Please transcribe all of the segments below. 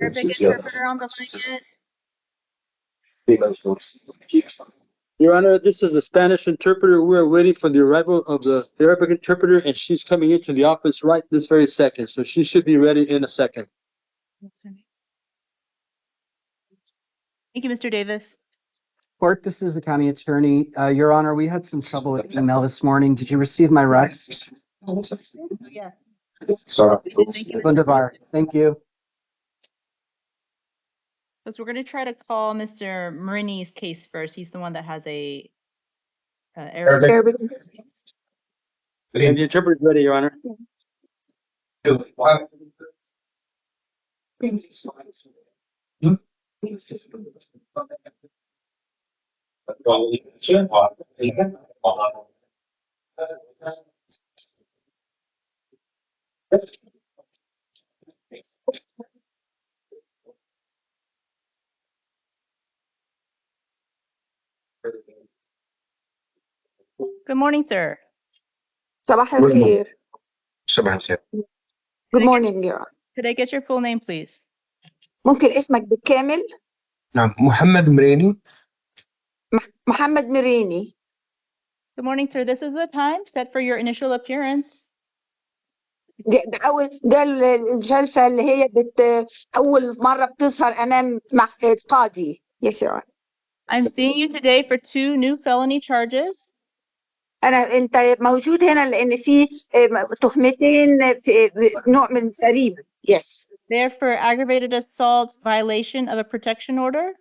Arabic interpreter on the line yet? Your Honor, this is a Spanish interpreter. We're waiting for the arrival of the Arabic interpreter, and she's coming into the office right this very second. So she should be ready in a second. Thank you, Mr. Davis. Court, this is the county attorney. Your Honor, we had some trouble with email this morning. Did you receive my recs? Yeah. Thank you. Thank you. So we're going to try to call Mr. Marini's case first. He's the one that has a Arabic. And the interpreter's ready, Your Honor. Good morning, sir. صباح الخير. صباح الخير. Good morning, Your Honor. Could I get your full name, please? ممكن اسمك بالكامل؟ نعم محمد مريني. محمد مريني. Good morning, sir. This is the time set for your initial appearance. ده الجلسة اللي هي أول مرة بتظهر أمام قاضي. Yes, Your Honor. I'm seeing you today for 2 new felony charges. أنت موجود هنا لأن في تهمتين في نوع من الجريمة. Yes. They're for aggravated assault violation of a protection order.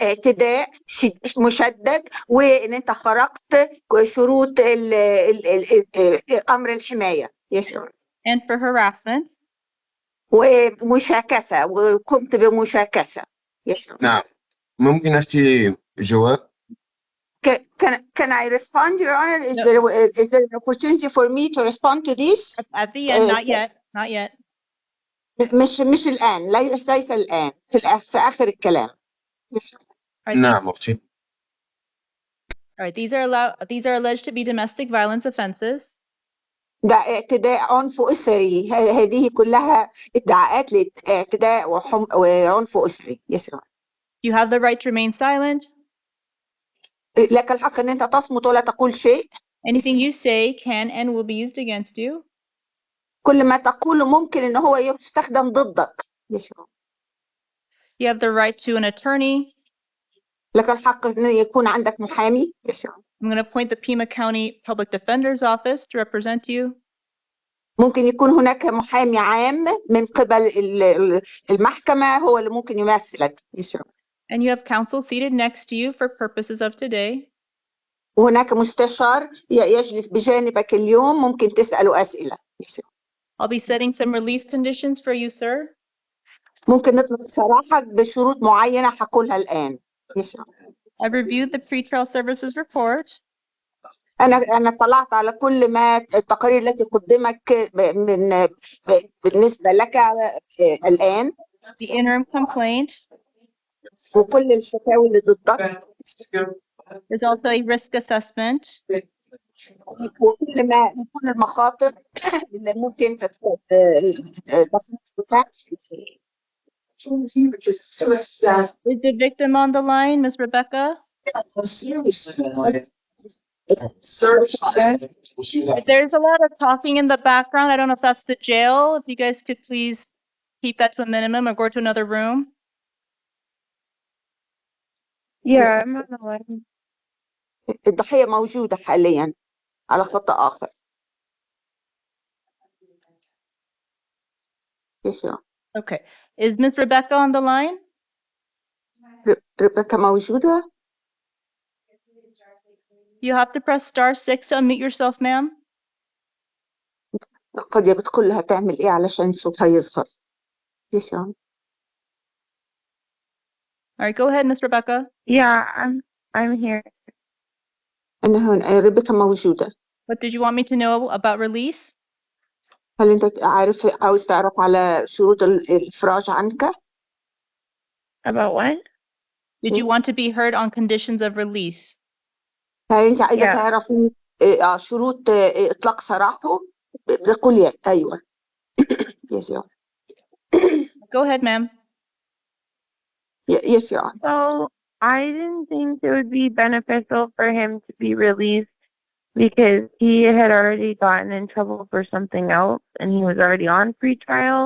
اعتداء مشدد وإن أنت خرقت شروط أمر الحماية. Yes, Your Honor. And for harassment. ومشاكسة وقمت بمشاكسة. Yes, Your Honor. نعم ممكن أشتي جواب؟ Can I respond, Your Honor? Is there an opportunity for me to respond to this? At the end, not yet. Not yet. مش الآن، ليس الآن، في آخر الكلام. نعم أختي. All right, these are alleged to be domestic violence offenses. ده اعتداء عنف أسري. هذه كلها ادعاءات لاعتداء وعنف أسري. Yes, Your Honor. You have the right to remain silent. لك الحق ان انت تصمت ولا تقول شيء. Anything you say can and will be used against you. كل ما تقوله ممكن ان هو يستخدم ضدك. You have the right to an attorney. لك الحق ان يكون عندك محامي. I'm going to appoint the Pima County Public Defender's Office to represent you. ممكن يكون هناك محامي عام من قبل المحكمة هو اللي ممكن يمثلك. And you have counsel seated next to you for purposes of today. وهناك مستشار يجلس بجانبك اليوم ممكن تسأله أسئلة. I'll be setting some release conditions for you, sir. ممكن نطلب سراحك بشروط معينة هقولها الآن. I've reviewed the pretrial services report. أنا طلعت على كل ما التقارير التي قدمك بالنسبة لك الآن. The interim complaint. وكل الشكاوي اللي ضدك. There's also a risk assessment. وكل المخاطر اللي ممكن تفوت بها. Is the victim on the line, Miss Rebecca? There's a lot of talking in the background. I don't know if that's the jail. If you guys could please keep that to a minimum or go to another room. Yeah, I'm on the line. الضحية موجودة حاليا على خط آخر. Okay. Is Miss Rebecca on the line? ريبيكا موجودة؟ You have to press *6 to unmute yourself, ma'am. قد بتقول لها تعمل إيه علشان صوتها يظهر. All right, go ahead, Miss Rebecca. Yeah, I'm here. أنا هون ريبيكا موجودة. What did you want me to know about release? هل أنت عاوز تعرف على شروط الإفراج عنك؟ About what? Did you want to be heard on conditions of release? هل أنت عايزة تعرف شروط إطلاق سراحه؟ بقول أيوة. Yes, yeah. Go ahead, ma'am. Yes, Your Honor. So I didn't think it would be beneficial for him to be released because he had already gotten in trouble for something else and he was already on pretrial.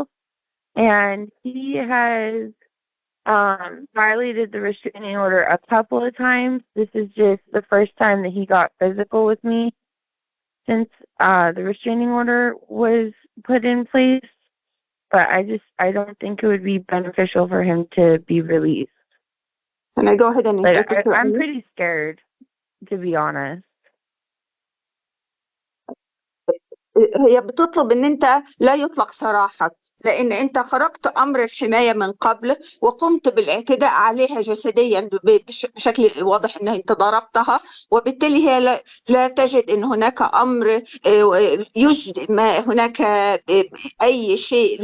And he has violated the restraining order a couple of times. This is just the first time that he got physical with me since the restraining order was put in place. But I don't think it would be beneficial for him to be released. Can I go ahead and Like, interpret Your I'm Honor? pretty scared, to be honest. هي بتطلب ان انت لا يطلق سراحك لان انت خرقت امر الحمايه من قبل وقمت بالاعتداء عليها جسديا بشكل واضح ان انت ضربتها وبالتالي هي لا تجد ان هناك امر يجد ما هناك اي شيء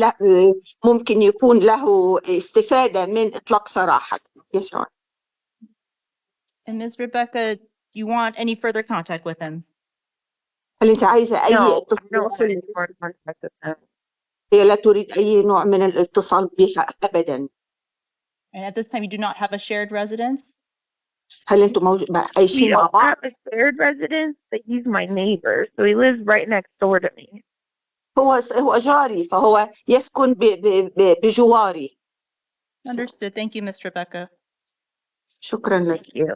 ممكن يكون له استفاده من اطلاق سراحك. Yes, Your Honor. And Ms. Rebecca, you want any further contact with him? هل انت عايزه اي No, I اتصال don't want وصل؟ any more contact with him. هي لا تريد اي نوع من الاتصال بها ابدا. And at this time, you do not have a shared residence? هل انتم We عايشين مع don't بعض؟ have a shared residence, but he's my neighbor, so he lives right next door to me. هو جاري فهو يسكن بجواري. Understood. Thank you, Ms. Rebecca. شكرا لك. Thank you.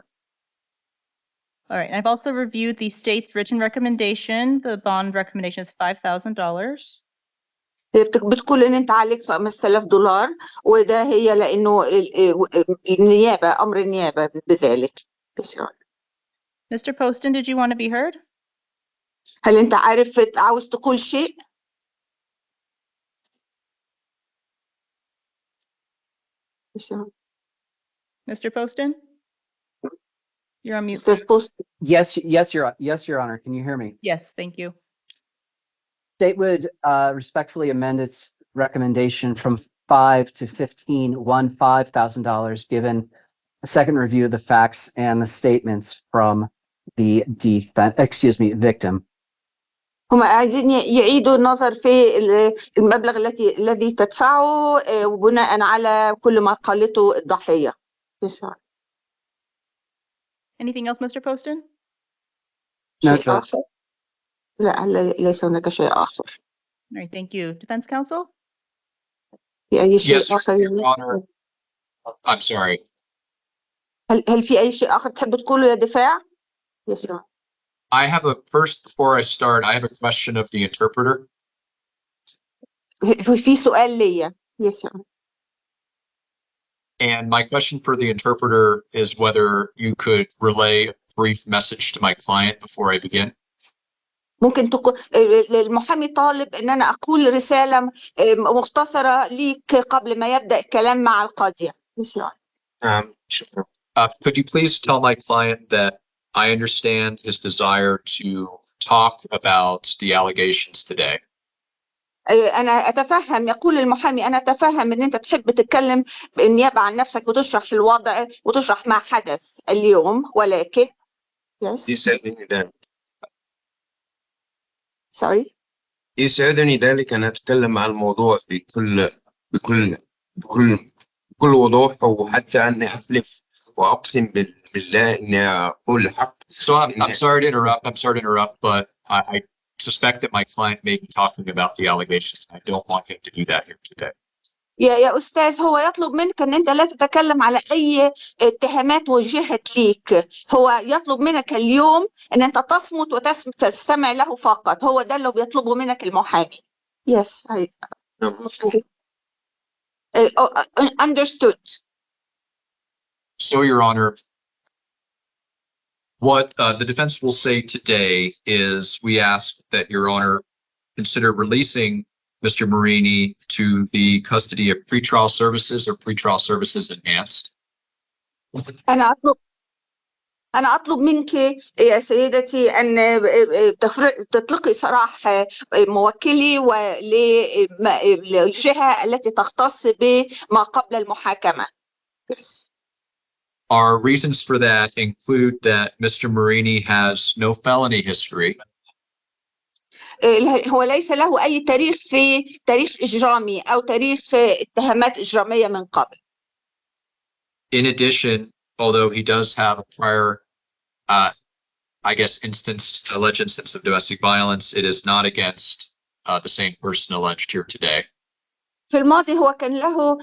All right. I've also reviewed the state's written recommendation. The bond recommendation is $5,000. هي بتقول ان انت عليك $5000 وده هي لانه النيابه امر النيابه بذلك. Mr. Poston, did you want to be heard? هل انت عاوز تقول شيء؟ Mr. Poston? You're on mute. استاذ بوست. Yes, Your Honor. Can you hear me? Yes, thank you. State would respectfully amend its recommendation from $5,000 to $15,000, given a second review of the facts and the statements from the victim. هم عايزين يعيدوا النظر في المبلغ الذي تدفعه بناء على كل ما قالته الضحيه. Anything else, Mr. Poston? شيء آخر؟ لا ليس هناك شيء آخر. All right, thank you. Defense counsel? في أي شيء Yes, آخر؟ Your Honor. I'm sorry. هل في أي شيء آخر تحب تقوله يا دفاع؟ Yes, Your Honor. I have before I start, I have a question of the interpreter. في سؤال ليا. Yes, Your Honor. And my question for the interpreter is whether you could relay a brief message to my client before I begin. ممكن تقول المحامي طالب ان انا اقول رسالة مختصرة ليك قبل ما يبدأ الكلام مع القاضية. شكرا. Could you please tell my client that I understand his desire to talk about the allegations today? أنا أتفهم يقول المحامي أنا أتفهم إن أنت تحب تتكلم بالنيابة عن نفسك وتشرح الوضع وتشرح ما حدث اليوم ولكن يسعدني ذلك. Sorry. يسعدني ذلك أن أتكلم عن الموضوع بكل وضوح وحتى أني أحلف وأقسم بالله إني أقول الحق. So I'm sorry to interrupt, but I suspect that my client may be talking about the allegations. I don't want him to do that here today. يا أستاذ هو يطلب منك أن أنت لا تتكلم على أي اتهامات وجهت ليك. هو يطلب منك اليوم أن أنت تصمت وتستمع له فقط. هو ده اللي بيطلبه منك المحامي. Yes, understood. So, Your Honor, what the defense will say today is we ask that Your Honor consider releasing Mr. Marini to the custody of pretrial services or pretrial services enhanced. أنا أطلب منك يا سيدتي أن تطلقي سراح موكلي وللجهة التي تختص بما قبل المحاكمة. Yes. Our reasons for that include that Mr. Marini has no felony history. هو ليس له أي تاريخ إجرامي أو تاريخ اتهامات إجرامية من قبل. In addition, although he does have a prior, alleged instance of domestic violence, it is not against the same person alleged here today. في الماضي هو كان له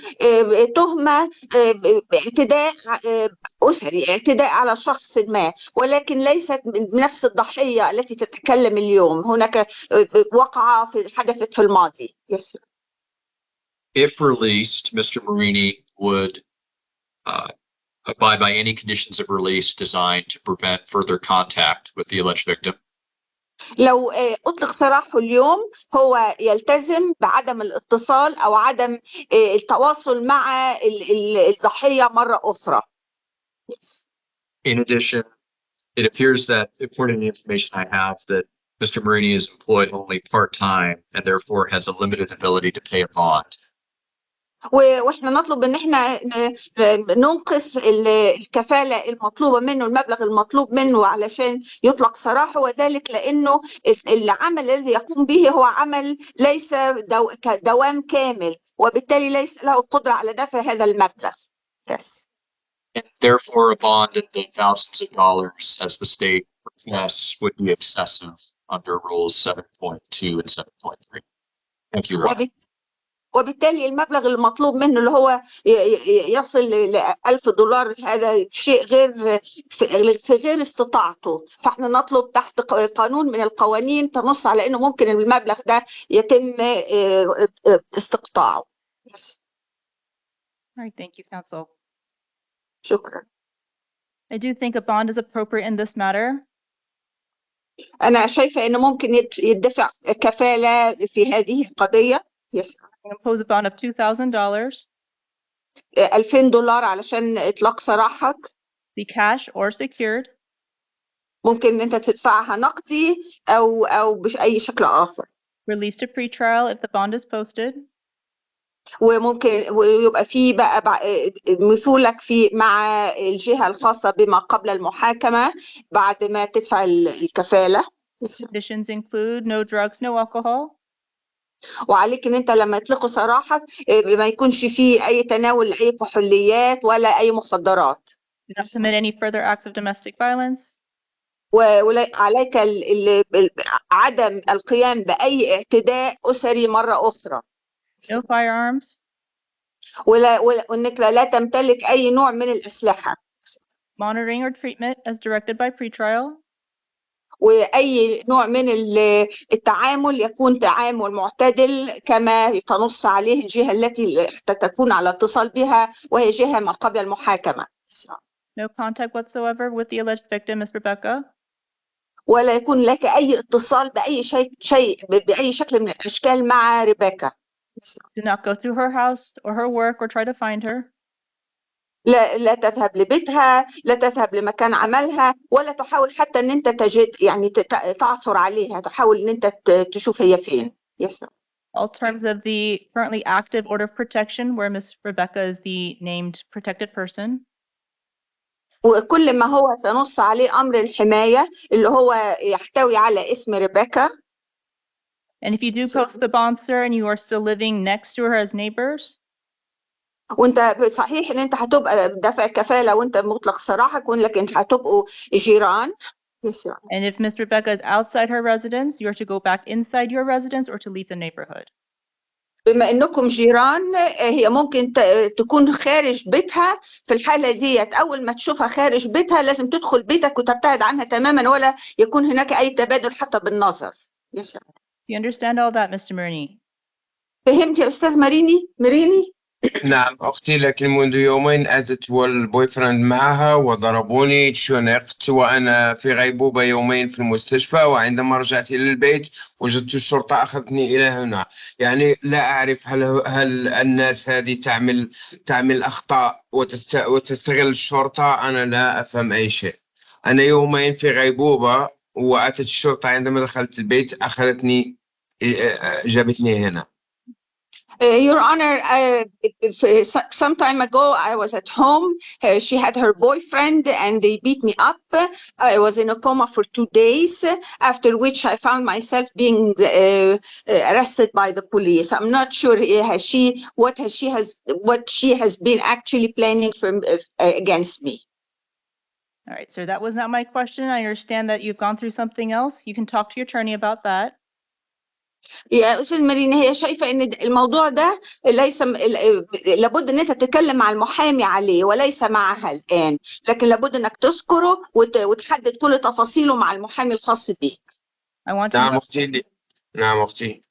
تهمة باعتداء أسري، اعتداء على شخص ما، ولكن ليست بنفس الضحية التي تتكلم اليوم. هناك وقعة حدثت في الماضي. Yes. If released, Mr. Marini would abide by any conditions of release designed to prevent further contact with the alleged victim. لو أطلق سراحه اليوم هو يلتزم بعدم الاتصال أو عدم التواصل مع الضحية مرة أخرى. Yes. In addition, it appears that, according to the information I have, that Mr. Marini is employed only part-time and therefore has a limited ability to pay a bond. واحنا نطلب ان احنا ننقص الكفالة المطلوبة منه، المبلغ المطلوب منه علشان يطلق سراحه، وذلك لانه العمل الذي يقوم به هو عمل ليس دوام كامل، وبالتالي ليس له القدرة على دفع هذا المبلغ. Yes. And therefore, a bond in the thousands of dollars, as the state requests, would be excessive under Rules 7.2 and 7.3. Thank you, Rob. وبالتالي المبلغ المطلوب منه اللي هو يصل ل $1000 هذا شيء في غير استطاعته، فاحنا نطلب تحت قانون من القوانين تنص على انه ممكن المبلغ ده يتم استقطاعه. Yes. All right, thank you, counsel. شكرا. I do think a bond is appropriate in this matter. أنا شايفة إنه ممكن يدفع كفالة في هذه القضية. Yes. Impose a bond of $2,000. $2000 علشان إطلاق سراحك. Be cash or secured. ممكن إن أنت تدفعها نقدي أو بأي شكل آخر. Released to pretrial if the bond is posted. وممكن ويبقى في بقى مثولك مع الجهة الخاصة بما قبل المحاكمة بعد ما تدفع الكفالة. Conditions include no drugs, no alcohol. وعليك ان انت لما يطلقوا سراحك ما يكونش فيه اي تناول لاي كحوليات ولا اي مخدرات. Do not commit any further acts of domestic violence. وعليك عدم القيام باي اعتداء اسري مرة اخرى. No firearms. وانك لا تمتلك اي نوع من الاسلحة. Monitoring or treatment as directed by pretrial. وأي نوع من التعامل يكون تعامل معتدل كما تنص عليه الجهة التي تكون على اتصال بها وهي جهة ما قبل المحاكمة. No contact whatsoever with the alleged victim, Ms. Rebecca. ولا يكون لك أي اتصال بأي شكل من الأشكال مع ريبيكا. Do not go through her house or her work or try to find her. لا تذهب لبيتها، لا تذهب لمكان عملها، ولا تحاول حتى ان انت تعثر عليها، تحاول ان انت تشوف هي فين. Yes. All terms of the currently active order of protection where Ms. Rebecca is the named protected person. وكل ما هو تنص عليه أمر الحماية اللي هو يحتوي على اسم ريبيكا. And if you do post the bond, sir, and you are still living next to her as neighbors. وانت صحيح ان انت هتبقى دافع كفالة وانت مطلق سراحك ولكن هتبقوا جيران. And if Ms. Rebecca is outside her residence, you are to go back inside your residence or to leave the neighborhood. بما انكم جيران هي ممكن تكون خارج بيتها، في الحالة ديت اول ما تشوفها خارج بيتها لازم تدخل بيتك وتبتعد عنها تماما ولا يكون هناك اي تبادل حتى بالنظر. You understand all that, Mr. Marini? فهمت يا استاذ مريني؟ نعم أختي، لكن منذ يومين أتت والبوي فريند معها وضربوني، شنقت وأنا في غيبوبة يومين في المستشفى، وعندما رجعت إلى البيت وجدت الشرطة أخذتني إلى هنا. يعني لا أعرف هل الناس هذه تعمل أخطاء وتستغل الشرطة. أنا لا أفهم أي شيء. أنا يومين في غيبوبة وأتت الشرطة، عندما دخلت البيت أخذتني جابتني هنا. Your Honor, some time ago, I was at home. She had her boyfriend and they beat me up. I was in a coma for 2 days, after which I found myself being arrested by the police. I'm not sure what she has been actually planning against me. All right, sir, that was not my question. I understand that you've gone through something else. You can talk to your attorney about that. يا أستاذ مارينا، هي شايفة إن الموضوع ده لابد إن أنت تتكلم مع المحامي عليه وليس معها الآن، لكن لابد إنك تذكره وتحدد كل تفاصيله مع المحامي الخاص بيك. I want to نعم know. أختي. نعم أختي.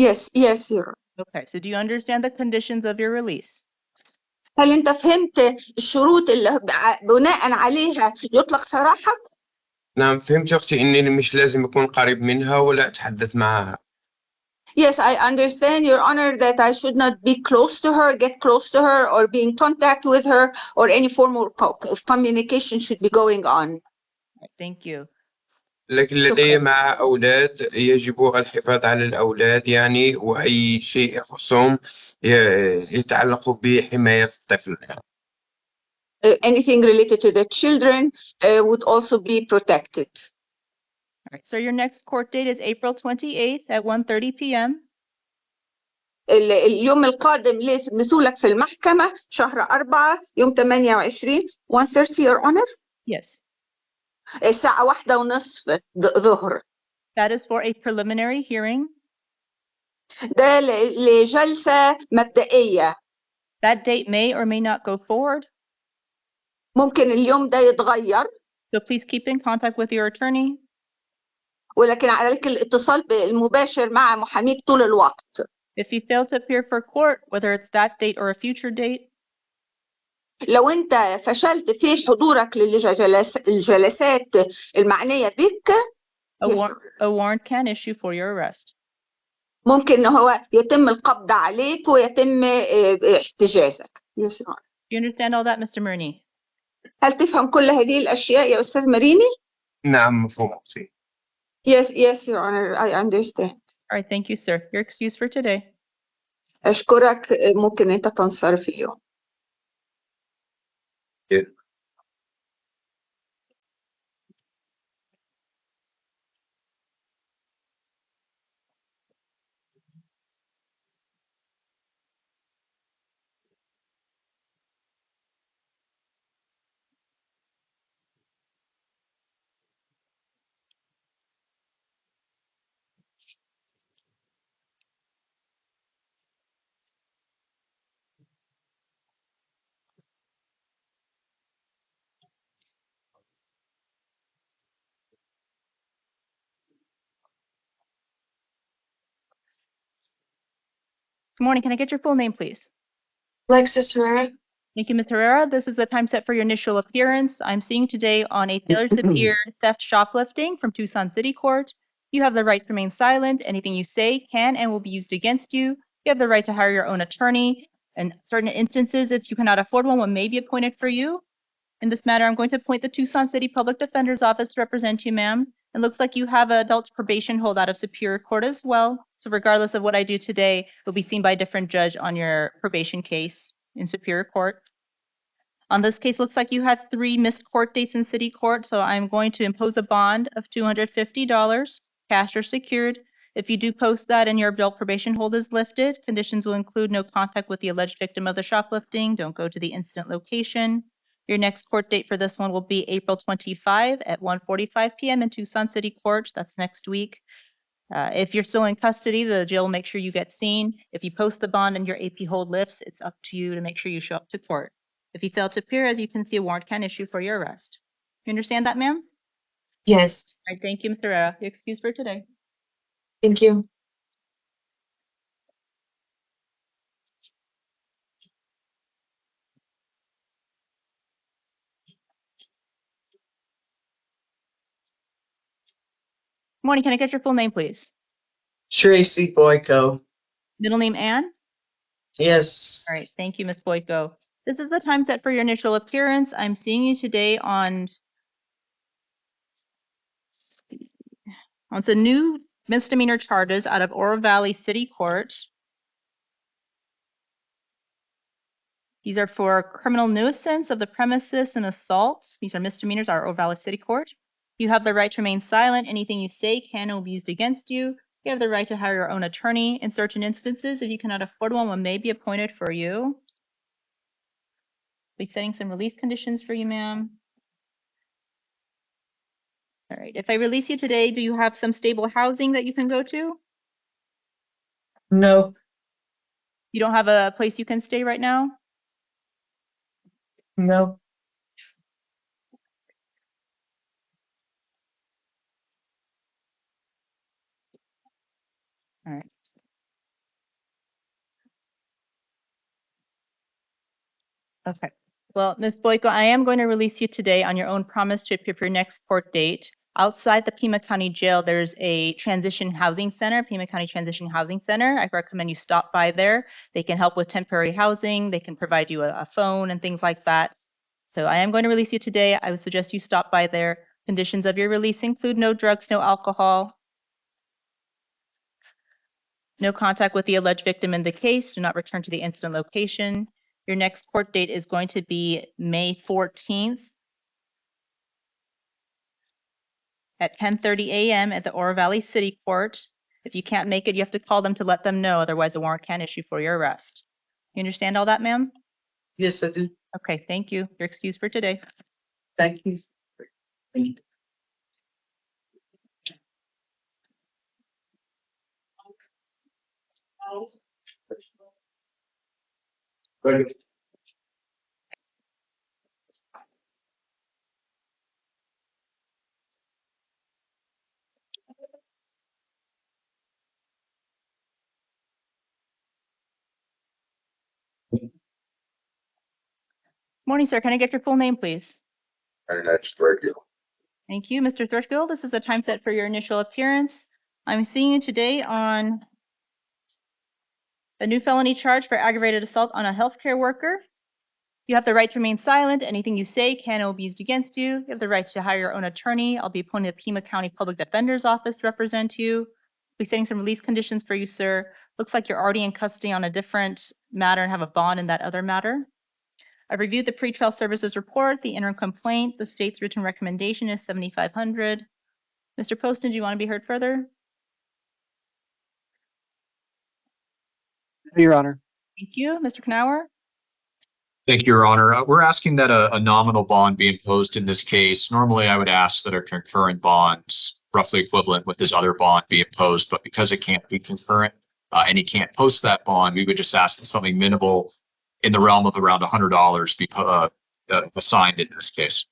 Yes, you're. Okay, so do you understand the conditions of your release? هل أنت فهمت الشروط اللي بناء عليها يطلق سراحك؟ نعم فهمت أختي إني مش لازم أكون قريب منها ولا أتحدث معها. Yes, I understand, Your Honor, that I should not be close to her, get close to her, or be in contact with her, or any form of communication should be going on. Thank you. لكن لدي مع أولاد يجب الحفاظ على الأولاد يعني وأي شيء يخصهم يتعلق بحماية الطفل. Anything related to the children would also be protected. All right, so your next court date is April 28th at 1:30 p.m. اليوم القادم لنزولك في المحكمة شهر 4 يوم 28 1:30 Your Honor. Yes. الساعة 1:30 ظهر. That is for a preliminary hearing. ده لجلسة مبدئية. That date may or may not go forward. ممكن اليوم ده يتغير. So please keep in contact with your attorney. ولكن عليك الاتصال المباشر مع محاميك طول الوقت. If you fail to appear for court, whether it's that date or a future date, لو أنت فشلت في حضورك للجلسات المعنية بك، a warrant can issue for your arrest. ممكن إن هو يتم القبض عليك ويتم احتجازك. Yes, Your Honor. Do you understand all that, Mr. Marini? هل تفهم كل هذه الأشياء يا أستاذ ماريني؟ نعم مفهوم أختي. Yes, Your Honor, I understand. All right, thank you, sir. Your excuse for today. أشكرك. ممكن أنت تنصرف اليوم. Good morning. Can I get your full name, please? Alexis Herrera. Thank you, Ms. Herrera. This is the time set for your initial appearance. I'm seeing today on a failure to appear theft shoplifting from Tucson City Court. You have the right to remain silent. Anything you say can and will be used against you. You have the right to hire your own attorney. In certain instances, if you cannot afford one may be appointed for you. In this matter, I'm going to appoint the Tucson City Public Defender's Office to represent you, ma'am. It looks like you have an adult probation hold out of Superior Court as well. So regardless of what I do today, you'll be seen by a different judge on your probation case in Superior Court. On this case, looks like you had 3 missed court dates in City Court, so I'm going to impose a bond of $250, cash or secured. If you do post that and your adult probation hold is lifted, conditions will include no contact with the alleged victim of the shoplifting, don't go to the incident location. Your next court date for this one will be April 25 at 1:45 p.m. in Tucson City Court. That's next week. If you're still in custody, the jail will make sure you get seen. If you post the bond and your AP hold lifts, it's up to you to make sure you show up to court. If you fail to appear, as you can see, a warrant can issue for your arrest. You understand that, ma'am? Yes. All right, thank you, Mr. Herrera. Your excuse for today. Thank you. Morning, can I get your full name, please? Tracy Boyko. Middle name, Ann? Yes. All right, thank you, Ms. Boyko. This is the time set for your initial appearance. I'm seeing you today on some new misdemeanor charges out of Oro Valley City Court. These are for criminal nuisance of the premises and assault. These are misdemeanors, our Oro Valley City Court. You have the right to remain silent. Anything you say can and will be used against you. You have the right to hire your own attorney. In certain instances, if you cannot afford one may be appointed for you. Be setting some release conditions for you, ma'am. All right. If I release you today, do you have some stable housing that you can go to? No. You don't have a place you can stay right now? No. All right. Okay. Well, Ms. Boyko, I am going to release you today on your own promise to appear for your next court date. Outside the Pima County Jail, there's a transition housing center, Pima County Transition Housing Center. I recommend you stop by there. They can help with temporary housing. They can provide you a phone and things like that. So I am going to release you today. I would suggest you stop by there. Conditions of your release include no drugs, no alcohol, no contact with the alleged victim in the case. Do not return to the incident location. Your next court date is going to be May 14th at 10:30 a.m. at the Oro Valley City Court. If you can't make it, you have to call them to let them know. Otherwise, a warrant can issue for your arrest. You understand all that, ma'am? Yes, I do. Okay, thank you. You're excused for today. Thank you. Thank you. Morning, sir. Can I get your full name, please? Thank you, Mr. Threadgill. This is the time set for your initial appearance. I'm seeing you today on a new felony charge for aggravated assault on a healthcare worker. You have the right to remain silent. Anything you say can and will be used against you. You have the right to hire your own attorney. I'll be appointing the Pima County Public Defender's Office to represent you. I'll be setting some release conditions for you, sir. Looks like you're already in custody on a different matter and have a bond in that other matter. I've reviewed the pretrial services report, the interim complaint. The state's written recommendation is $7,500. Mr. Poston, do you want to be heard further? Your Honor. Thank you. Mr. Knauer? Thank you, Your Honor. We're asking that a nominal bond be imposed in this case. Normally, I would ask that a concurrent bond, roughly equivalent with this other bond, be imposed, but because it can't be concurrent and he can't post that bond, we would just ask that something minimal in the realm of around $100 be assigned in this case.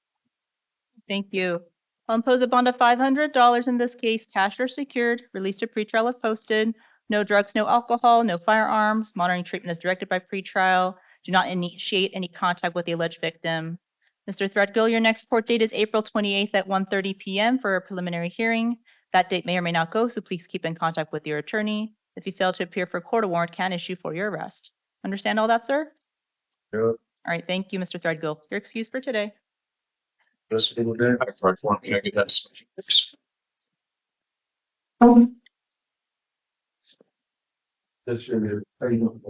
Thank you. I'll impose a bond of $500 in this case, cash or secured, released to pretrial if posted. No drugs, no alcohol, no firearms. Monitoring treatment is directed by pretrial. Do not initiate any contact with the alleged victim. Mr. Threadgill, your next court date is April 28th at 1:30 p.m. for a preliminary hearing. That date may or may not go, so please keep in contact with your attorney. If you fail to appear for court, a warrant can issue for your arrest. Understand all that, sir? Yeah. All right, thank you, Mr. Threadgill. You're excused for today. This will do. Can I get that? This should be. How you doing?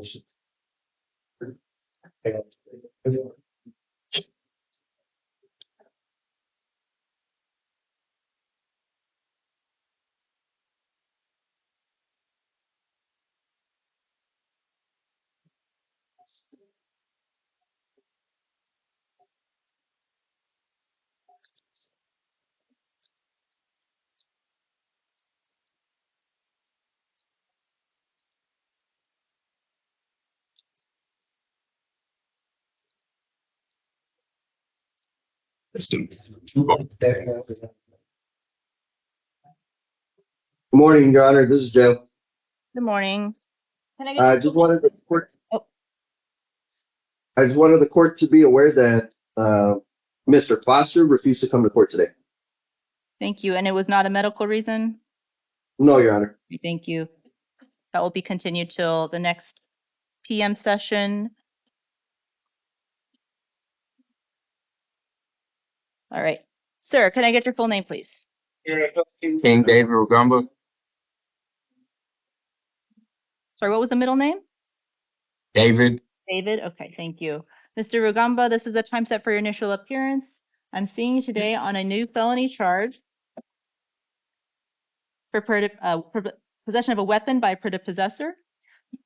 Let's do it. Good morning, Your Honor. This is Joe. Good morning. Can I get I your just full name? wanted the court. Oh. I just wanted the court to be aware that Mr. Foster refused to come to court today. Thank you. And it was not a medical reason? No, Your Honor. Thank you. That will be continued till the next PM session. All right. Sir, can I get your full name, please? King David Rugamba. Sorry, what was the middle name? David. David? Okay, thank you. Mr. Rugamba, this is the time set for your initial appearance. I'm seeing you today on a new felony charge for possession of a weapon by a possessor.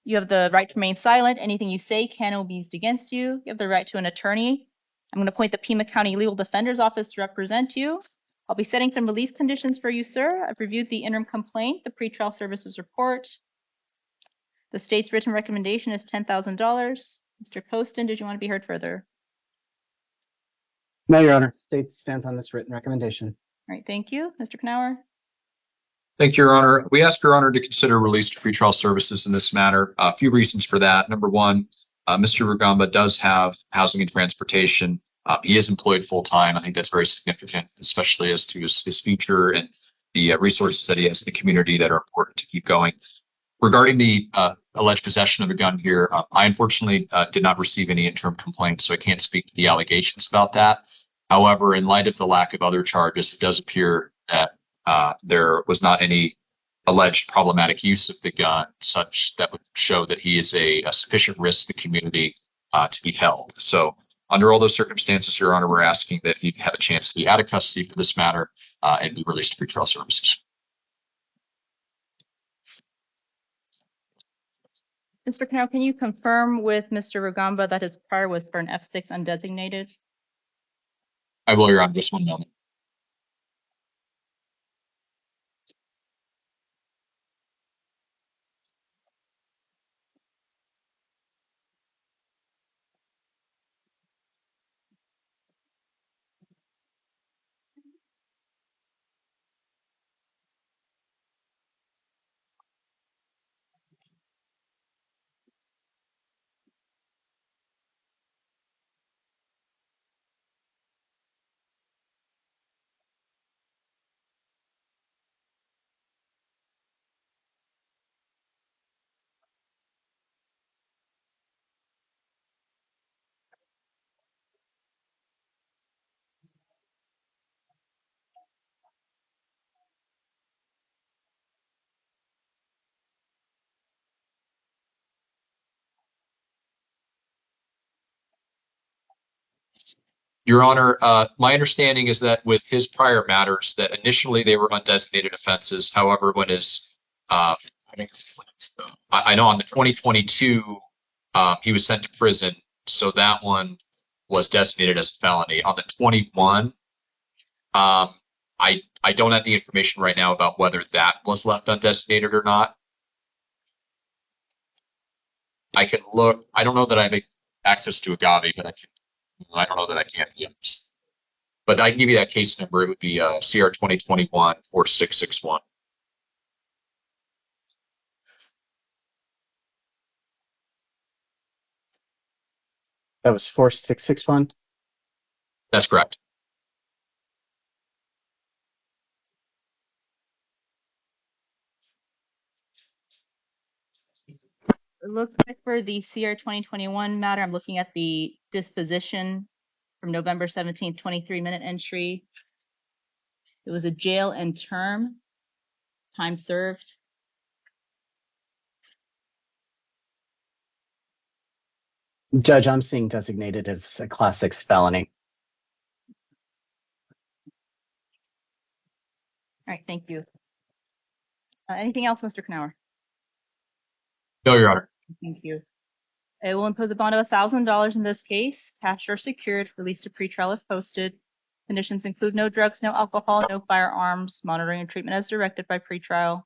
You have the right to remain silent. Anything you say can or will be used against you. You have the right to an attorney. I'm going to appoint the Pima County Legal Defender's Office to represent you. I'll be setting some release conditions for you, sir. I've reviewed the interim complaint, the pretrial services report. The state's written recommendation is $10,000. Mr. Poston, did you want to be heard further? No, Your Honor. State stands on this written recommendation. All right, thank you. Mr. Knauer? Thank you, Your Honor. We ask Your Honor to consider release to pretrial services in this matter. A few reasons for that. Number one, Mr. Rugamba does have housing and transportation. He is employed full-time. I think that's very significant, especially as to his future and the resources that he has in the community that are important to keep going. Regarding the alleged possession of a gun here, I unfortunately did not receive any interim complaints, so I can't speak to the allegations about that. However, in light of the lack of other charges, it does appear that there was not any alleged problematic use of the gun such that would show that he is a sufficient risk to the community to be held. So under all those circumstances, Your Honor, we're asking that he have a chance to be out of custody for this matter and be released to pretrial services. Mr. Knauer, can you confirm with Mr. Rugamba that his prior was for an F6 undesignated? I will, Your Honor, just one moment. Your Honor, my understanding is that with his prior matters, that initially they were undesignated offenses. However, when his, I know on the 2022, he was sent to prison, so that one was designated as a felony. On the 21, I don't have the information right now about whether that was left undesignated or not. I can look. I don't know that I have access to Agave, but I don't know that I can. Yes. But I can give you that case number. It would be CR 2021 or 661. That was 4661? That's correct. It looks like for the CR 2021 matter, I'm looking at the disposition from November 17th, 23-minute entry. It was a jail and term, time served. Judge, I'm seeing designated as a Class 6 felony. All right, thank you. Anything else, Mr. Knauer? No, Your Honor. Thank you. It will impose a bond of $1,000 in this case, cash or secured, released to pretrial if posted. Conditions include no drugs, no alcohol, no firearms, monitoring and treatment as directed by pretrial.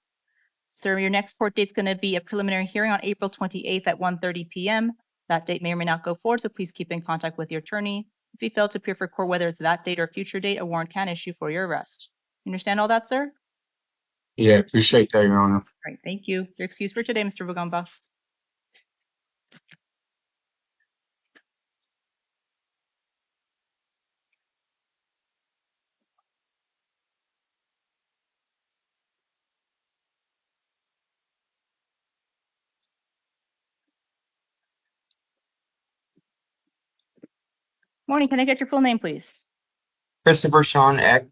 Sir, your next court date is going to be a preliminary hearing on April 28th at 1:30 p.m. That date may or may not go forward, so please keep in contact with your attorney. If you fail to appear for court, whether it's that date or a future date, a warrant can issue for your arrest. You understand all that, sir? Yeah, appreciate that, Your Honor. All right, thank you. Your excuse for today, Mr. Rugamba. Morning, can I get your full name, please? Christopher Sean Eck.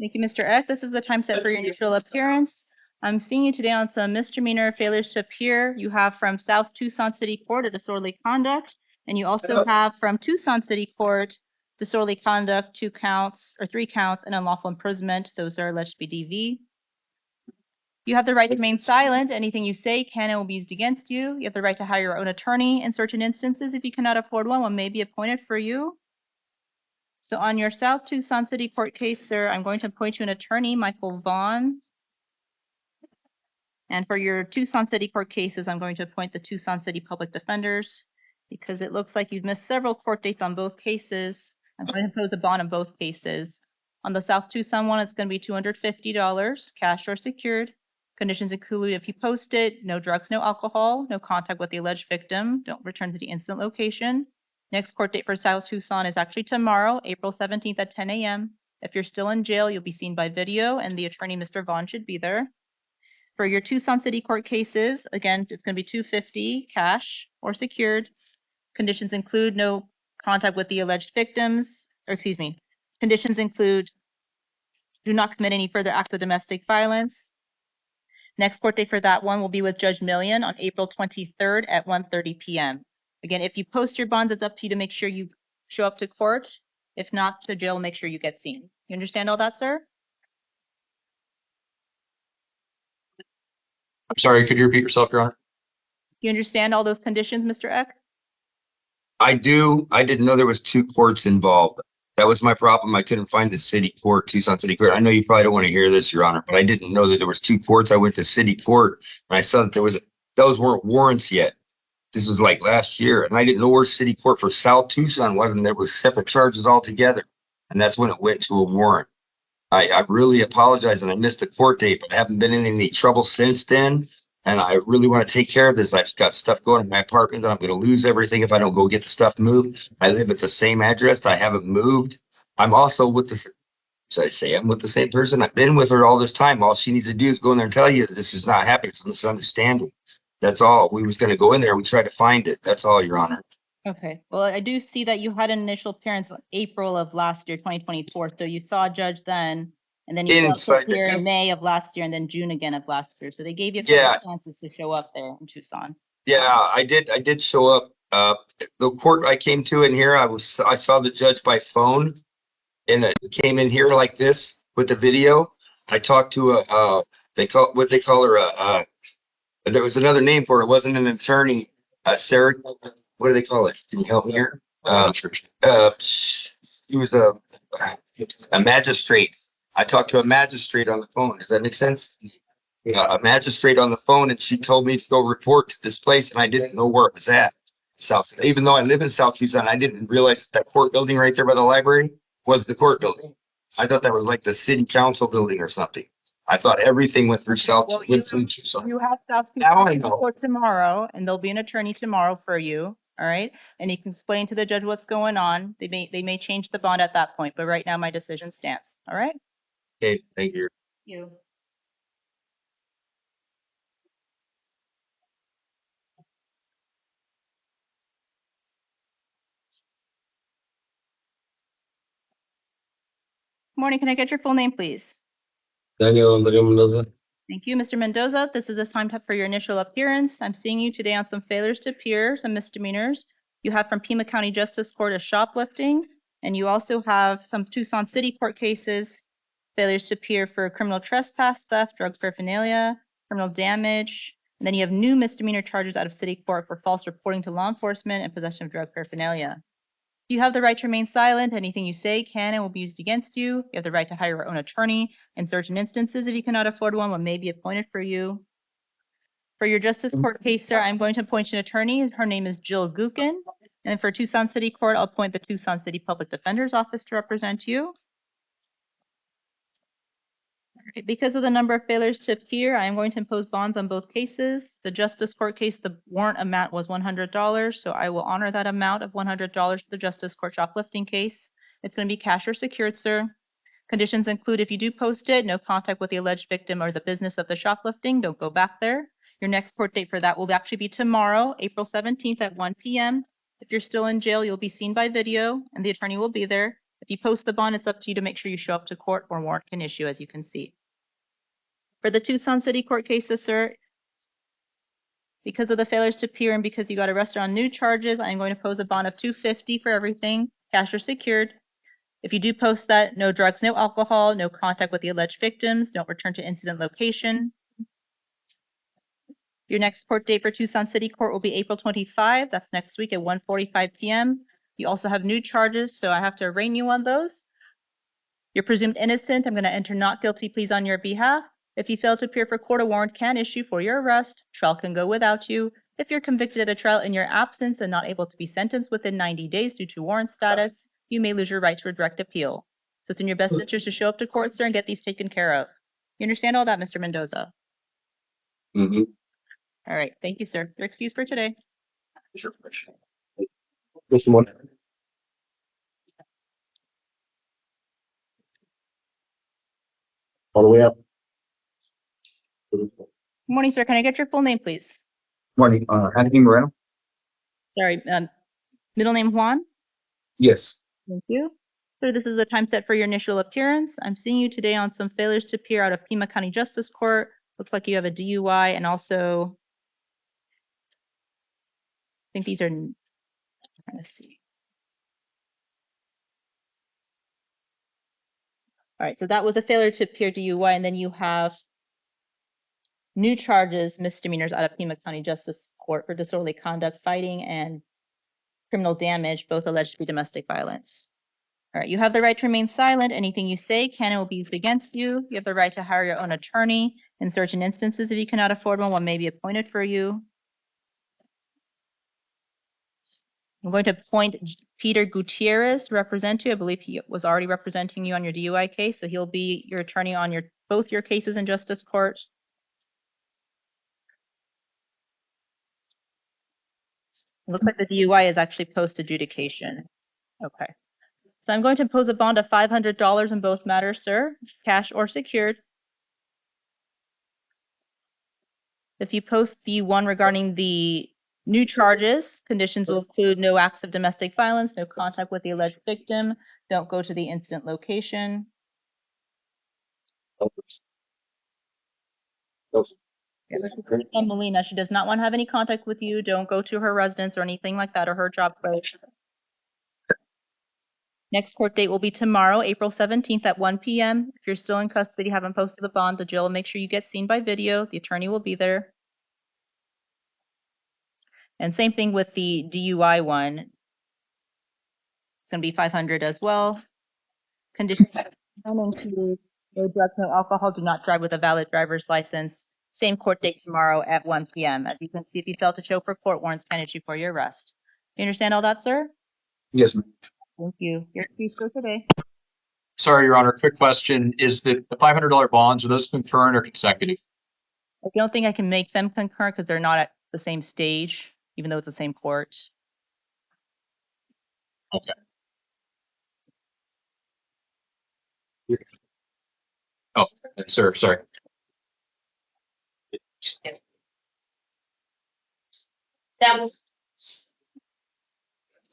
Thank you, Mr. Eck. This is the time set for your initial appearance. I'm seeing you today on some misdemeanor failures to appear. You have from South Tucson City Court a disorderly conduct And you also have from Tucson City Court, disorderly conduct, 2 counts or 3 counts, and unlawful imprisonment. Those are alleged to be DV. You have the right to remain silent. Anything you say can and will be used against you. You have the right to hire your own attorney in certain instances. If you cannot afford one may be appointed for you. So on your South Tucson City Court case, sir, I'm going to appoint you an attorney, Michael Vaughn. And for your Tucson City Court cases, I'm going to appoint the Tucson City Public Defenders because it looks like you've missed several court dates on both cases. I'm going to impose a bond on both cases. On the South Tucson one, it's going to be $250, cash or secured. Conditions include if you post it, no drugs, no alcohol, no contact with the alleged victim, don't return to the incident location. Next court date for South Tucson is actually tomorrow, April 17th at 10 a.m. If you're still in jail, you'll be seen by video and the attorney, Mr. Vaughn, should be there. For your Tucson City Court cases, again, it's going to be $250 cash or secured. Conditions include no contact with the alleged victims, or excuse me, conditions include do not commit any further acts of domestic violence. Next court date for that one will be with Judge Million on April 23rd at 1:30 p.m. Again, if you post your bonds, it's up to you to make sure you show up to court. If not, the jail will make sure you get seen. You understand all that, sir? I'm sorry, could you repeat yourself, Your Honor? You understand all those conditions, Mr. Eck? I do. I didn't know there was 2 courts involved. That was my problem. I couldn't find the city court, Tucson City Court. I know you probably don't want to hear this, Your Honor, but I didn't know that there was 2 courts. I went to city court and I saw that those weren't warrants yet. This was like last year, and I didn't know where city court for South Tucson was, and there was separate charges altogether. And that's when it went to a warrant. I really apologize, and I missed the court date, but I haven't been in any trouble since then. And I really want to take care of this. I've just got stuff going in my apartment that I'm going to lose everything if I don't go get the stuff moved. I live at the same address. I haven't moved. I'm also with the, should I say I'm with the same person? I've been with her all this time. All she needs to do is go in there and tell you that this is not happening. It's a misunderstanding. That's all. We was going to go in there. We tried to find it. That's all, Your Honor. Okay. Well, I do see that you had an initial appearance in April of last year, 2024. So you saw a judge then, and then you saw here in May of last year, and then June again of last year. So they gave you a couple chances to show up there in Tucson. Yeah, I did show up. The court I came to in here, I saw the judge by phone, and it came in here like this with the video. I talked to what they call her. There was another name for it. It wasn't an attorney. Sarah, what do they call it? Can you help me here? He was a magistrate. I talked to a magistrate on the phone. Does that make sense? A magistrate on the phone, and she told me to go report to this place, and I didn't know where it was at. Even though I live in South Tucson, I didn't realize that court building right there by the library was the court building. I thought that was like the city council building or something. I thought everything went through South Tucson. You have South Tucson court tomorrow, and there'll be an attorney tomorrow for you. All right, and you can explain to the judge what's going on. They may change the bond at that point, but right now my decision stands. All right. Okay, thank you. Thank you. Morning. Can I get your full name, please? Daniel Mendoza. Thank you, Mr. Mendoza. This is the time for your initial appearance. I'm seeing you today on some failures to appear, some misdemeanors. You have from Pima County Justice Court a shoplifting, and you also have some Tucson City Court cases, failures to appear for criminal trespass, theft, drug paraphernalia, criminal damage, and then you have new misdemeanor charges out of city court for false reporting to law enforcement and possession of drug paraphernalia. You have the right to remain silent. Anything you say can and will be used against you. You have the right to hire your own attorney. In certain instances, if you cannot afford one may be appointed for you. For your Justice Court case, sir, I'm going to appoint an attorney. Her name is Jill Gookin. And for Tucson City Court, I'll appoint the Tucson City Public Defender's Office to represent you. Okay, because of the number of failures to appear, I am going to impose bonds on both cases. The Justice Court case, the warrant amount was $100, so I will honor that amount of $100 for the Justice Court shoplifting case. It's going to be cash or secured, sir. Conditions include if you do post it, no contact with the alleged victim or the business of the shoplifting. Don't go back there. Your next court date for that will actually be tomorrow, April 17th at 1 p.m. If you're still in jail, you'll be seen by video, and the attorney will be there. If you post the bond, it's up to you to make sure you show up to court or warrant can issue, as you can see. For the Tucson City Court cases, sir, Because of the failures to appear and because you got arrested on new charges, I'm going to pose a bond of $250 for everything, cash or secured. If you do post that, no drugs, no alcohol, no contact with the alleged victims, don't return to incident location. Your next court date for Tucson City Court will be April 25. That's next week at 1:45 p.m. You also have new charges, so I have to arraign you on those. You're presumed innocent. I'm going to enter not guilty pleas on your behalf. If you fail to appear for court, a warrant can issue for your arrest. Trial can go without you. If you're convicted at a trial in your absence and not able to be sentenced within 90 days due to warrant status, you may lose your right to a direct appeal. So it's in your best interest to show up to court, sir, and get these taken care of. You understand all that, Mr. Mendoza? Mm-hmm. All right. Thank you, sir. You're excused for today. Sure. Mr. Moore. All the way up. Good morning, sir. Can I get your full name, please? Morning, Anthony Moreno? Sorry, middle name Juan? Yes. Thank you. Sir, this is the time set for your initial appearance. I'm seeing you today on some failures to appear out of Pima County Justice Court. Looks like you have a DUI and also, I think these are, I'm trying to see. All right, so that was a failure to appear DUI, and then you have new charges, misdemeanors out of Pima County Justice Court for disorderly conduct, fighting, and criminal damage, both alleged to be domestic violence. All right, you have the right to remain silent. Anything you say can and will be used against you. You have the right to hire your own attorney in certain instances. If you cannot afford one may be appointed for you. I'm going to appoint Peter Gutierrez to represent you. I believe he was already representing you on your DUI case, so he'll be your attorney on both your cases in justice court. It looks like the DUI is actually post-adjudication. Okay. So I'm going to impose a bond of $500 in both matters, sir, cash or secured. If you post the one regarding the new charges, conditions will include no acts of domestic violence, no contact with the alleged victim, don't go to the incident location. Yeah, this is Felipe Molina. She does not want to have any contact with you. Don't go to her residence or anything like that, or her job place. Next court date will be tomorrow, April 17th at 1 p.m. If you're still in custody, haven't posted the bond, the jail will make sure you get seen by video. The attorney will be there. And same thing with the DUI one. It's going to be $500 as well. Conditions include no drugs, no alcohol, do not drive with a valid driver's license. Same court date tomorrow at 1 p.m. As you can see, if you fail to show for court, warrants can issue for your arrest. You understand all that, sir? Yes, ma'am. Thank you. You're excused for today. Sorry, Your Honor. Quick question. Is the $500 bonds, are those concurrent or consecutive? I don't think I can make them concurrent because they're not at the same stage, even though it's the same court. Okay. Oh, sir, sorry. That was.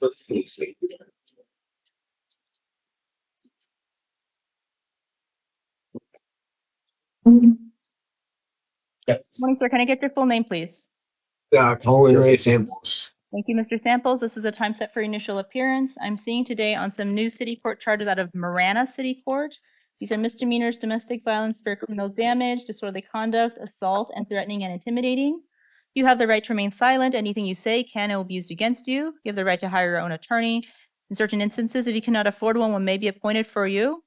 Morning, sir. Can I get your full name, please? Colin Ray Samples. Thank you, Mr. Samples. This is the time set for initial appearance. I'm seeing today on some new city court charges out of Marana City Court. These are misdemeanors, domestic violence, for criminal damage, disorderly conduct, assault, and threatening and intimidating. You have the right to remain silent. Anything you say can and will be used against you. You have the right to hire your own attorney. In certain instances, if you cannot afford one may be appointed for you.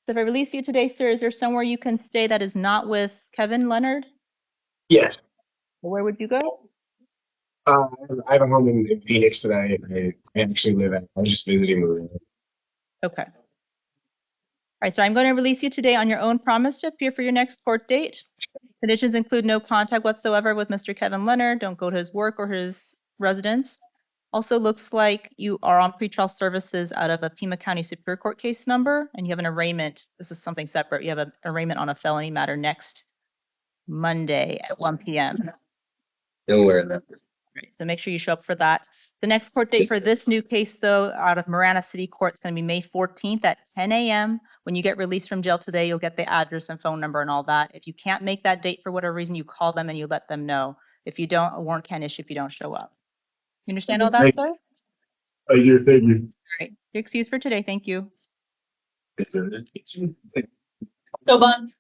So if I release you today, sir, is there somewhere you can stay that is not with Kevin Leonard? Yes. Where would you go? I have a home in Phoenix that I actually live at. I was just visiting Marine. Okay. All right, so I'm going to release you today on your own promise to appear for your next court date. Conditions include no contact whatsoever with Mr. Kevin Leonard. Don't go to his work or his residence. Also looks like you are on pretrial services out of a Pima County Superior Court case number, and you have an arraignment. This is something separate. You have an arraignment on a felony matter next Monday at 1 p.m. Don't wear that. Right, so make sure you show up for that. The next court date for this new case, though, out of Marana City Court, is going to be May 14th at 10 a.m. When you get released from jail today, you'll get the address and phone number and all that. If you can't make that date for whatever reason, you call them and you let them know. If you don't, a warrant can't issue if you don't show up. You understand all that, sir? I do, thank you. All right. You're excused for today. Thank you. Go bond.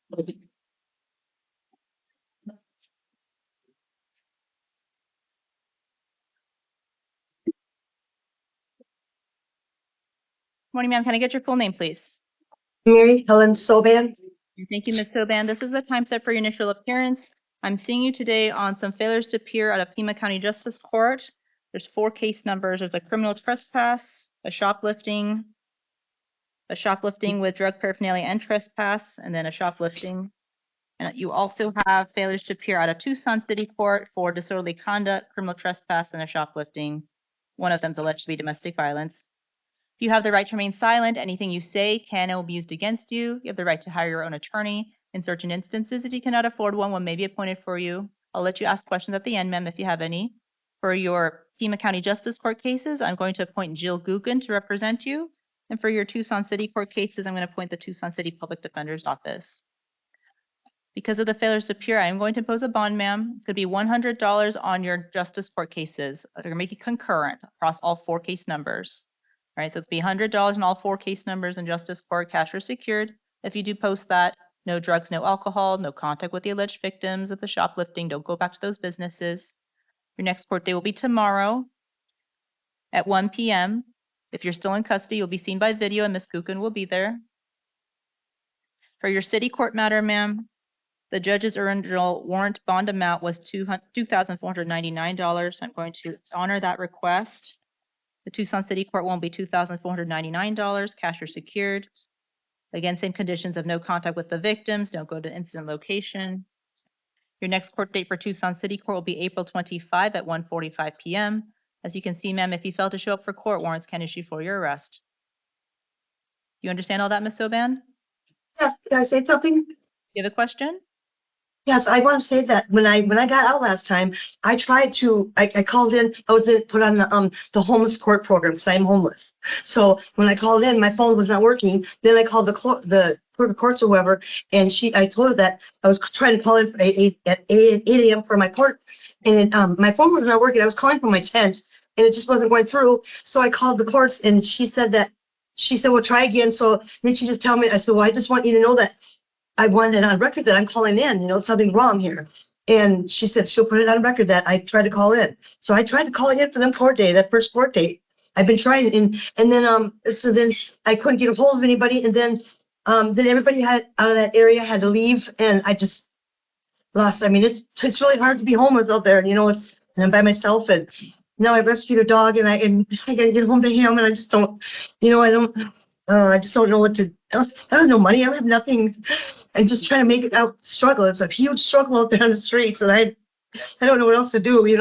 Morning, ma'am. Can I get your full name, please? Mary Helen Soban. Thank you, Ms. Soban. This is the time set for your initial appearance. I'm seeing you today on some failures to appear at a Pima County Justice Court. There's 4 case numbers. There's a criminal trespass, a shoplifting with drug paraphernalia and trespass, and then a shoplifting. And you also have failures to appear at a Tucson City Court for disorderly conduct, criminal trespass, and a shoplifting. One of them is alleged to be domestic violence. You have the right to remain silent. Anything you say can and will be used against you. You have the right to hire your own attorney. In certain instances, if you cannot afford one, one may be appointed for you. I'll let you ask questions at the end, ma'am, if you have any. For your Pima County Justice Court cases, I'm going to appoint Jill Guggen to represent you. And for your Tucson City Court cases, I'm going to appoint the Tucson City Public Defender's Office. Because of the failures to appear, I am going to impose a bond, ma'am. It's going to be $100 on your Justice Court cases. They're going to make it concurrent across all 4 case numbers. All right, so it's be $100 on all 4 case numbers in Justice Court, cash or secured. If you do post that, no drugs, no alcohol, no contact with the alleged victims of the shoplifting. Don't go back to those businesses. Your next court day will be tomorrow at 1 p.m. If you're still in custody, you'll be seen by video and Ms. Guggen will be there. For your city court matter, ma'am, the judge's original warrant bond amount was $2,499. I'm going to honor that request. The Tucson City Court won't be $2,499, cash or secured. Again, same conditions of no contact with the victims, don't go to incident location. Your next court date for Tucson City Court will be April 25 at 1:45 p.m. As you can see, ma'am, if you fail to show up for court, warrants can issue for your arrest. You understand all that, Ms. Soban? Yes, can I say something? You have a question? Yes, I want to say that when I got out last time, I tried to, I called in, I was put on the homeless court program because I'm homeless. So when I called in, my phone was not working. Then I called the clerk of courts or whoever, and I told her that I was trying to call in at 8 a.m. for my court, and my phone was not working. I was calling from my tent, and it just wasn't going through. So I called the courts, and she said, well, try again. So then she just told me, I said, well, I just want you to know that I wanted it on record that I'm calling in, something wrong here. And she said she'll put it on record that I tried to call in. So I tried to call in for them court day, that first court date. I've been trying, and then I couldn't get a hold of anybody, and then everybody out of that area had to leave, and I just lost. I mean, it's really hard to be homeless out there, and and I'm by myself, and now I rescued a dog, and I gotta get home to him, and I just don't, I just don't know what to. I don't have no money. I have nothing. I'm just trying to make it out. Struggle. It's a huge struggle out there on the streets, and I don't know what else to do. But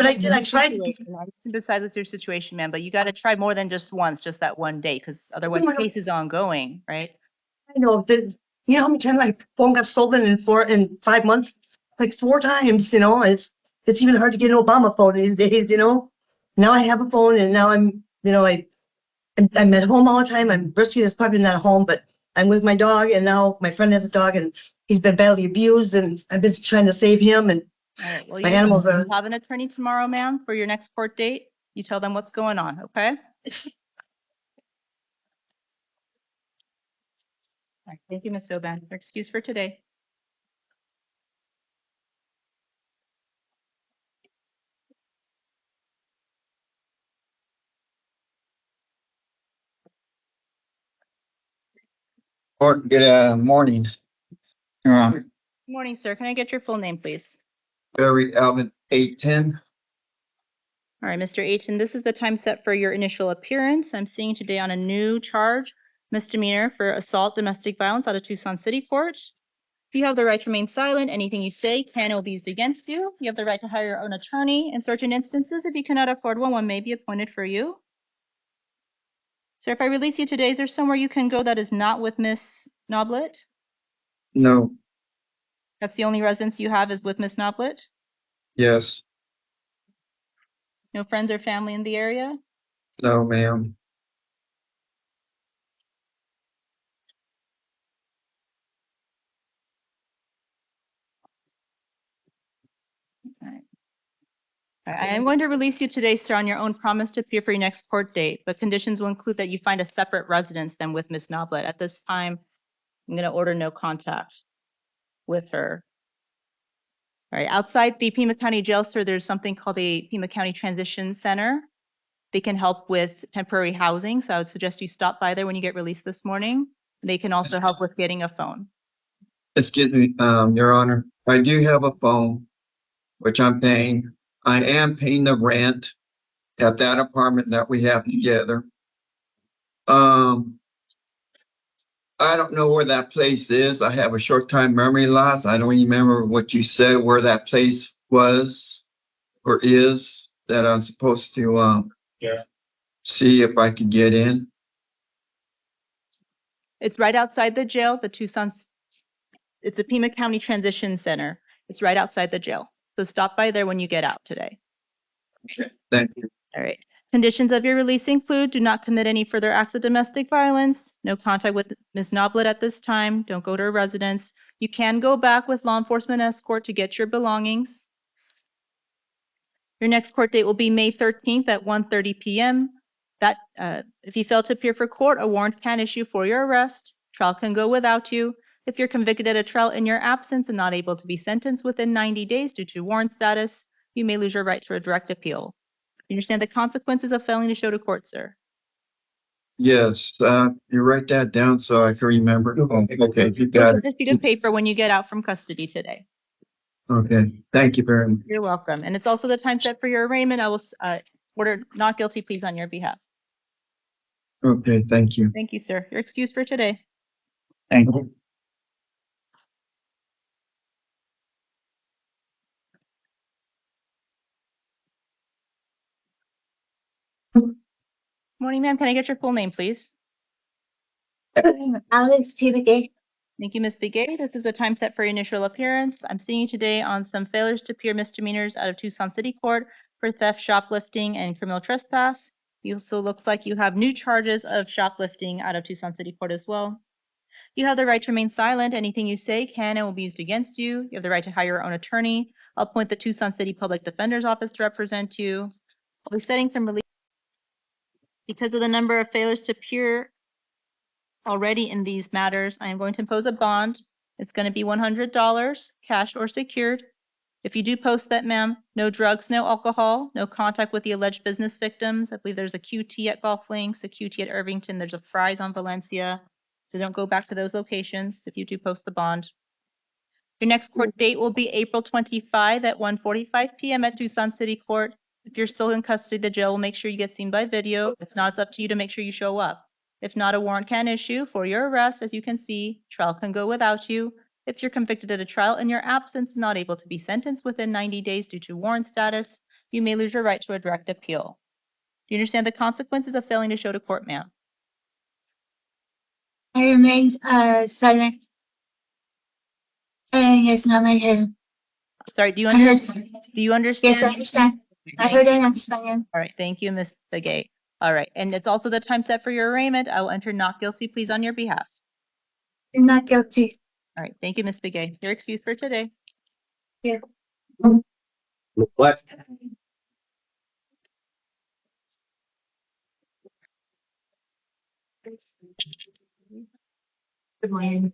I tried. I sympathize with your situation, ma'am. But you got to try more than just once, just that one day, because otherwise the case is ongoing, right? I know. You know how many times my phone got stolen in 5 months? Like 4 times. It's even hard to get an Obama phone these days. Now I have a phone, and now I'm at home all the time. Risky is probably not at home, but I'm with my dog, and now my friend has a dog, and he's been badly abused, and I've been trying to save him. And all right, well, my animals are. You'll have an attorney tomorrow, ma'am, for your next court date. You tell them what's going on, okay? All right, thank you, Ms. Soban. Your excuse for today. Good morning. Good morning, sir. Can I get your full name, please? Barry Alvin 810. All right, Mr. Ayton, this is the time set for your initial appearance. I'm seeing today on a new charge, misdemeanor for assault, domestic violence out of Tucson City Court. You have the right to remain silent. Anything you say can or will be used against you. You have the right to hire your own attorney. In certain instances, if you cannot afford one, one may be appointed for you. Sir, if I release you today, is there somewhere you can go that is not with Miss Noblet? No. That's the only residence you have is with Miss Noblet? Yes. No friends or family in the area? No, ma'am. All right. All right. I am going to release you today, sir, on your own promise to appear for your next court date, but conditions will include that you find a separate residence than with Ms. Noblet. At this time, I'm going to order no contact with her. All right. Outside the Pima County Jail, sir, there's something called a Pima County Transition Center. They can help with temporary housing, so I would suggest you stop by there when you get released this morning. They can also help with getting a phone. Excuse me, Your Honor. I do have a phone, which I'm paying. I am paying the rent at that apartment that we have together. I don't know where that place is. I have a short time memory loss. I don't even remember what you said, where that place was or is that I'm supposed to see if I could get in. It's right outside the jail, the Tucson. It's a Pima County Transition Center. It's right outside the jail. So stop by there when you get out today. Thank you. All right. Conditions of your release include: do not commit any further acts of domestic violence, no contact with Ms. Noblet at this time, don't go to her residence. You can go back with law enforcement escort to get your belongings. Your next court date will be May 13th at 1:30 p.m. That if you fail to appear for court, a warrant can issue for your arrest. Trial can go without you. If you're convicted at a trial in your absence and not able to be sentenced within 90 days due to warrant status, you may lose your right to a direct appeal. You understand the consequences of failing to show to court, sir? Yes, you write that down so I can remember. Oh, okay, you got Here's it. a sheet of paper when you get out from custody today. Okay, thank you very much. You're welcome. And it's also the time set for your arraignment. I will order not guilty pleas on your behalf. Okay, thank you. Thank you, sir. You're excused for today. Thank you. Morning, ma'am. Can I get your full name, please? Alex T. Thank you, Ms. Bigay. This is the time set for your initial appearance. I'm seeing you today on some failures to appear misdemeanors out of Tucson City Court for theft, shoplifting, and criminal trespass. You also looks like you have new charges of shoplifting out of Tucson City Court as well. You have the right to remain silent. Anything you say can and will be used against you. You have the right to hire your own attorney. I'll appoint the Tucson City Public Defender's Office to represent you. I'll be setting some relief because of the number of failures to appear already in these matters. I am going to impose a bond. It's going to be $100, cash or secured. If you do post that, ma'am, no drugs, no alcohol, no contact with the alleged business victims. I believe there's a QT at Golf Links, a QT at Irvington. There's a Fry's on Valencia. So don't go back to those locations if you do post the bond. Your next court date will be April 25 at 1:45 p.m. at Tucson City Court. If you're still in custody, the jail will make sure you get seen by video. If not, it's up to you to make sure you show up. If not, a warrant can issue for your arrest. As you can see, trial can go without you. If you're convicted at a trial in your absence and not able to be sentenced within 90 days due to warrant status, you may lose your right to a direct appeal. Do you understand the consequences of failing to show to court, ma'am? I remain silent. And yes, ma'am, I heard. Sorry, do you I heard. understand? Do you understand? Yes, I understand. I heard and understand. All right, thank you, Ms. Begay. All right, and it's also the time set for your arraignment. I will enter not guilty pleas on your behalf. You're not guilty. All right, thank you, Ms. Begay. You're excused for today. Yeah. What? Good morning.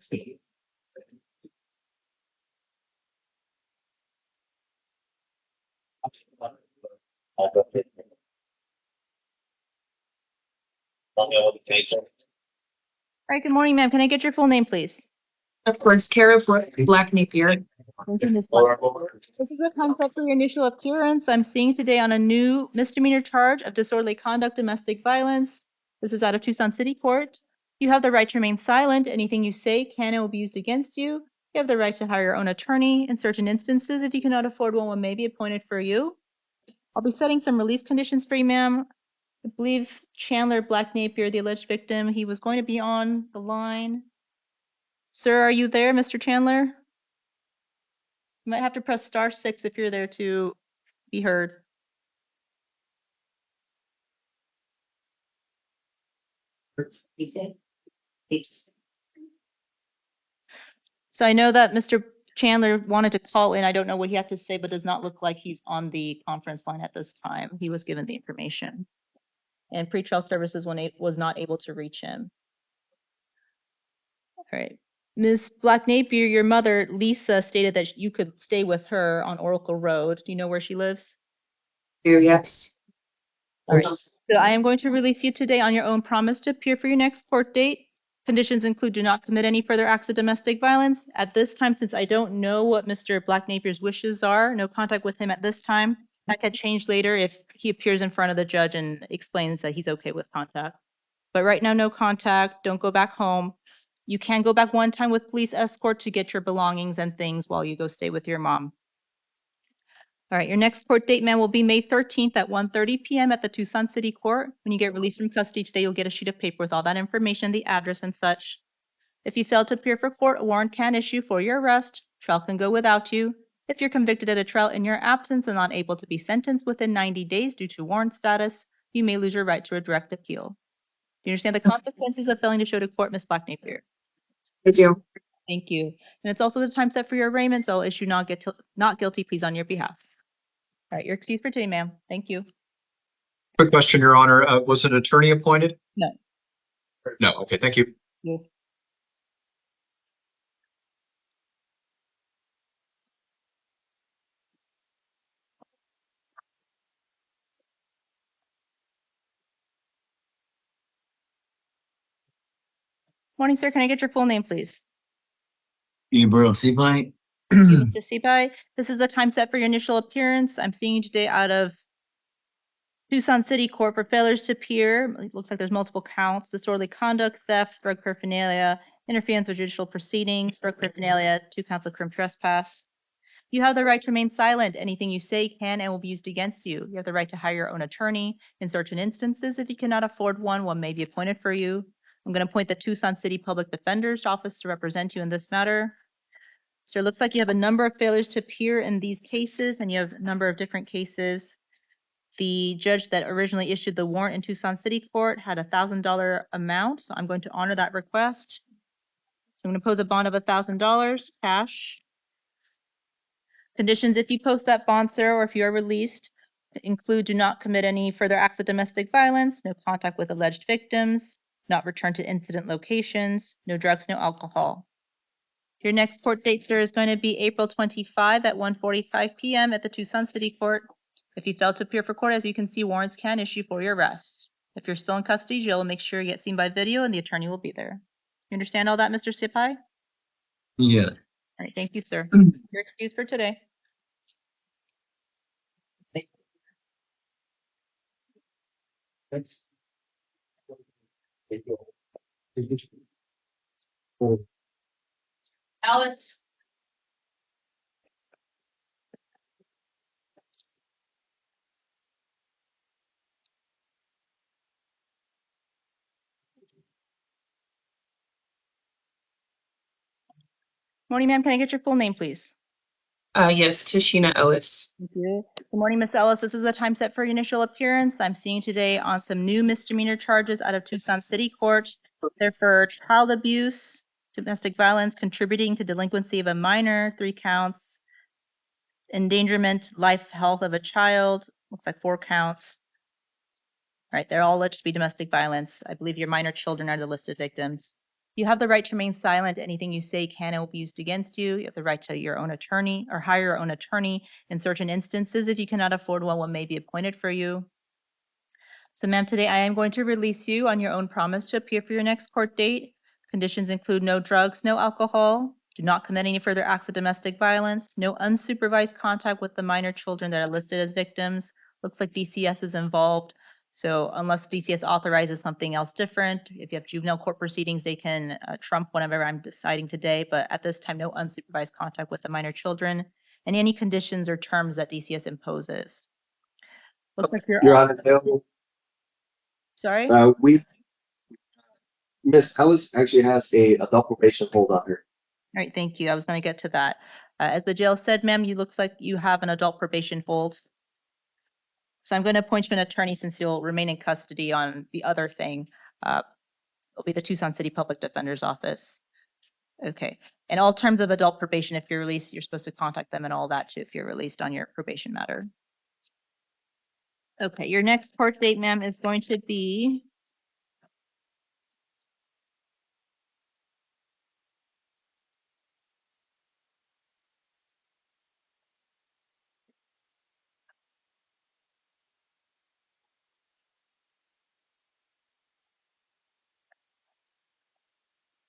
All right, good morning, ma'am. Can I get your full name, please? Of course, Kara Black Napier. Thank you, Ms. Black. This is the time set for your initial appearance. I'm seeing today on a new misdemeanor charge of disorderly conduct, domestic violence. This is out of Tucson City Court. You have the right to remain silent. Anything you say can and will be used against you. You have the right to hire your own attorney. In certain instances, if you cannot afford one may be appointed for you. I'll be setting some release conditions for you, ma'am. I believe Chandler Black Napier, the alleged victim, he was going to be on the line. Sir, are you there, Mr. Chandler? You might have to press *6 if you're there to be heard. So I know that Mr. Chandler wanted to call in. I don't know what he had to say, but does not look like he's on the conference line at this time. He was given the information. And pretrial services was not able to reach him. All right. Ms. Black Napier, your mother, Lisa, stated that you could stay with her on Oracle Road. Do you know where she lives? Yes. All right. So I am going to release you today on your own promise to appear for your next court date. Conditions include do not commit any further acts of domestic violence. At this time, since I don't know what Mr. Black Napier's wishes are, no contact with him at this time. That could change later if he appears in front of the judge and explains that he's okay with contact. But right now, no contact. Don't go back home. You can go back one time with police escort to get your belongings and things while you go stay with your mom. All right, your next court date, ma'am, will be May 13th at 1:30 p.m. at the Tucson City Court. When you get released from custody today, you'll get a sheet of paper with all that information, the address and such. If you fail to appear for court, a warrant can issue for your arrest. Trial can go without you. If you're convicted at a trial in your absence and not able to be sentenced within 90 days due to warrant status, you may lose your right to a direct appeal. Do you understand the consequences of failing to show to court, Ms. Black Napier? I do. Thank you. And it's also the time set for your arraignment, so I'll issue not guilty pleas on your behalf. All right, you're excused for today, ma'am. Thank you. Quick question, Your Honor. Was an attorney appointed? No. No. Okay, thank you. Yeah. Morning, sir. Can I get your full name, please? Gabriel Seabright. Mr. Sibai, this is the time set for your initial appearance. I'm seeing you today out of Tucson City Court for failures to appear. It looks like there's multiple counts: disorderly conduct, theft, drug paraphernalia, interference with judicial proceedings, drug paraphernalia, 2 counts of criminal trespass. You have the right to remain silent. Anything you say can and will be used against you. You have the right to hire your own attorney. In certain instances, if you cannot afford one may be appointed for you. I'm going to appoint the Tucson City Public Defender's Office to represent you in this matter. So it looks like you have a number of failures to appear in these cases, and you have a number of different cases. The judge that originally issued the warrant in Tucson City Court had a $1,000 amount, so I'm going to honor that request. So I'm going to pose a bond of $1,000 cash. Conditions: if you post that bond, sir, or if you are released, include do not commit any further acts of domestic violence, no contact with alleged victims, not return to incident locations, no drugs, no alcohol. Your next court date, sir, is going to be April 25 at 1:45 p.m. at the Tucson City Court. If you fail to appear for court, as you can see, warrants can issue for your arrest. If you're still in custody, jail will make sure you get seen by video and the attorney will be there. You understand all that, Mr. Sipai? Yeah. All right, thank you, sir. You're excused for today. Thanks. Alice. Morning, ma'am. Can I get your full name, please? Yes, Tashina Ellis. Thank you. Good morning, Ms. Ellis. This is the time set for your initial appearance. I'm seeing you today on some new misdemeanor charges out of Tucson City Court. They're for child abuse, domestic violence, contributing to delinquency of a minor, 3 counts, endangerment, life, health of a child, looks like 4 counts. All right, they're all alleged to be domestic violence. I believe your minor children are the listed victims. You have the right to remain silent. Anything you say can and will be used against you. You have the right to your own attorney or hire your own attorney. In certain instances, if you cannot afford one may be appointed for you. So, ma'am, today I am going to release you on your own promise to appear for your next court date. Conditions include no drugs, no alcohol, do not commit any further acts of domestic violence, no unsupervised contact with the minor children that are listed as victims. Looks like DCS is involved. So unless DCS authorizes something else different, if you have juvenile court proceedings, they can trump whatever I'm deciding today. But at this time, no unsupervised contact with the minor children and any conditions or terms that DCS imposes. Looks like you're Your all Honor, sorry? Miss Ellis actually has a adult probation hold on her. All right, thank you. I was going to get to that. As the jail said, ma'am, you looks like you have an adult probation hold. So I'm going to appoint you an attorney since you'll remain in custody on the other thing. It'll be the Tucson City Public Defender's Office. Okay. And all terms of adult probation, if you're released, you're supposed to contact them and all that too if you're released on your probation matter. Okay, your next court date, ma'am, is going to be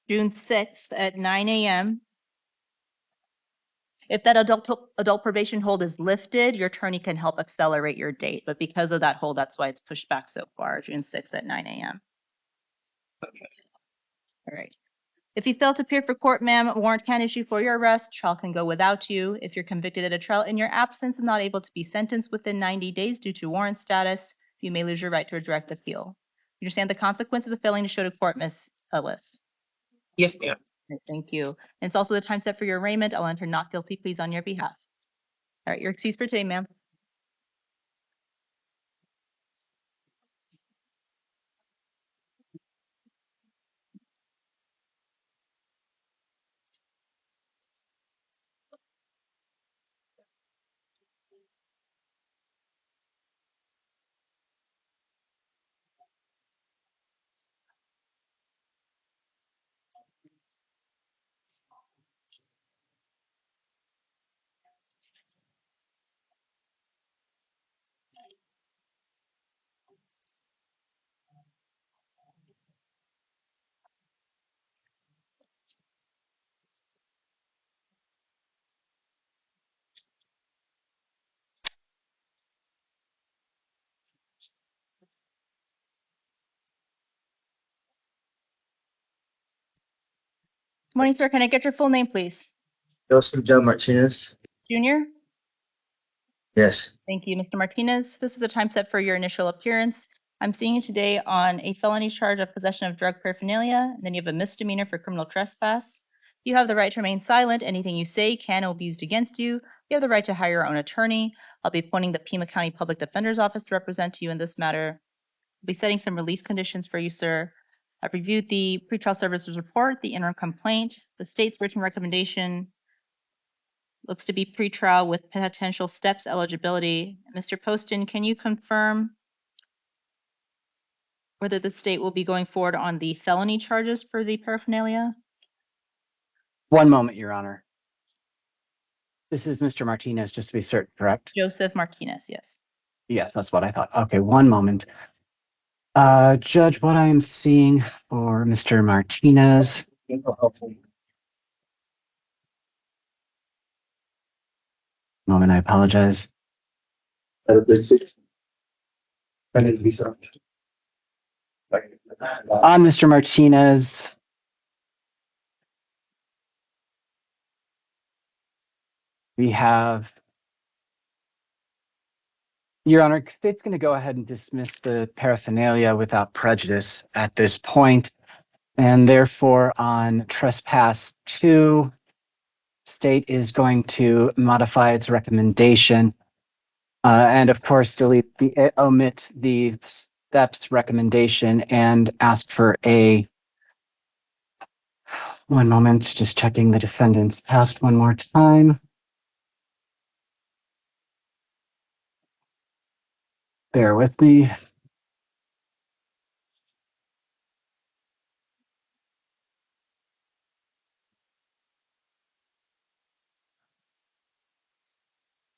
June 6th at 9 a.m. If that adult probation hold is lifted, your attorney can help accelerate your date. But because of that hold, that's why it's pushed back so far, June 6th at 9 a.m. All right. If you fail to appear for court, ma'am, a warrant can issue for your arrest. Trial can go without you. If you're convicted at a trial in your absence and not able to be sentenced within 90 days due to warrant status, you may lose your right to a direct appeal. You understand the consequences of failing to show to court, Ms. Ellis? Yes, ma'am. Right, thank you. And it's also the time set for your arraignment. I'll enter not guilty pleas on your behalf. All right, you're excused for today, ma'am. Good morning, sir. Can I get your full name, please? Joseph John Martinez. Junior? Yes. Thank you, Mr. Martinez. This is the time set for your initial appearance. I'm seeing you today on a felony charge of possession of drug paraphernalia, and then you have a misdemeanor for criminal trespass. You have the right to remain silent. Anything you say can and will be used against you. You have the right to hire your own attorney. I'll be appointing the Pima County Public Defender's Office to represent you in this matter. I'll be setting some release conditions for you, sir. I've reviewed the pretrial services report, the interim complaint, the state's written recommendation. Looks to be pretrial with potential steps eligibility. Mr. Poston, can you confirm whether the state will be going forward on the felony charges for the paraphernalia? One moment, Your Honor. This is Mr. Martinez, just to be certain, correct? Joseph Martinez, yes. Yes, that's what I thought. Okay, one moment. Judge, what I am seeing for Mr. Martinez. Moment, I apologize. On Mr. Martinez, we have, Your Honor, state's going to go ahead and dismiss the paraphernalia without prejudice at this point, and therefore on trespass 2, state is going to modify its recommendation, and of course omit the steps recommendation and ask for a, one moment, just checking the defendant's past one more time. Bear with me.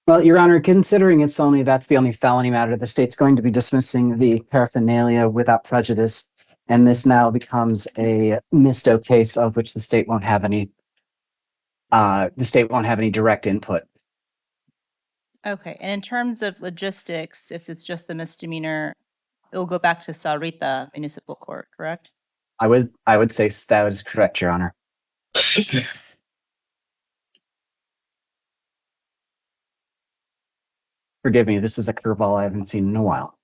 Well, Your Honor, considering that's the only felony matter, the state's going to be dismissing the paraphernalia without prejudice, and this now becomes a misto case of which the state won't have any direct input. Okay, and in terms of logistics, if it's just the misdemeanor, it'll go back to Sarita Municipal Court, correct? I would say that is correct, Your Honor. Forgive me, this is a curveball I haven't seen in a while.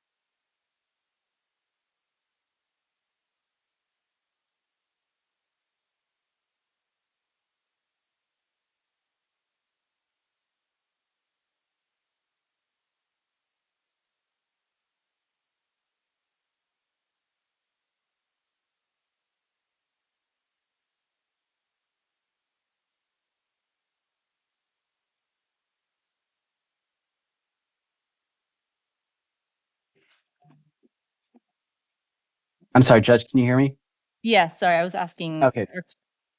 I'm sorry, Judge, can you hear me? Yeah, sorry, I was asking Okay. our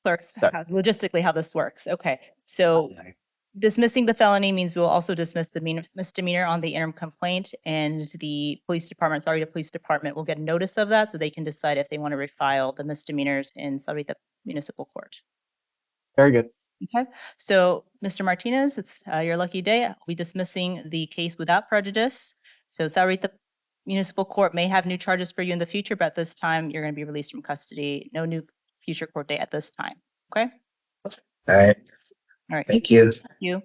clerks Sorry. logistically how this works. Okay, so dismissing the felony means we will also dismiss the misdemeanor on the interim complaint, and the police department, Sarita Police Department, will get a notice of that so they can decide if they want to refile the misdemeanors in Sarita Municipal Court. Very good. Okay, so Mr. Martinez, it's your lucky day. I'll be dismissing the case without prejudice. So Sarita Municipal Court may have new charges for you in the future, but at this time, you're going to be released from custody. No new future court date at this time. Okay? All right. All right. Thank you. Thank you.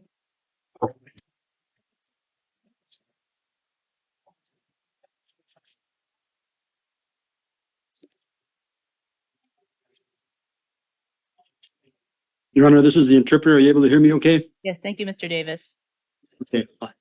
Your Honor, this is the interpreter. Are you able to hear me okay? Yes, thank you, Mr. Davis. Okay. Bye.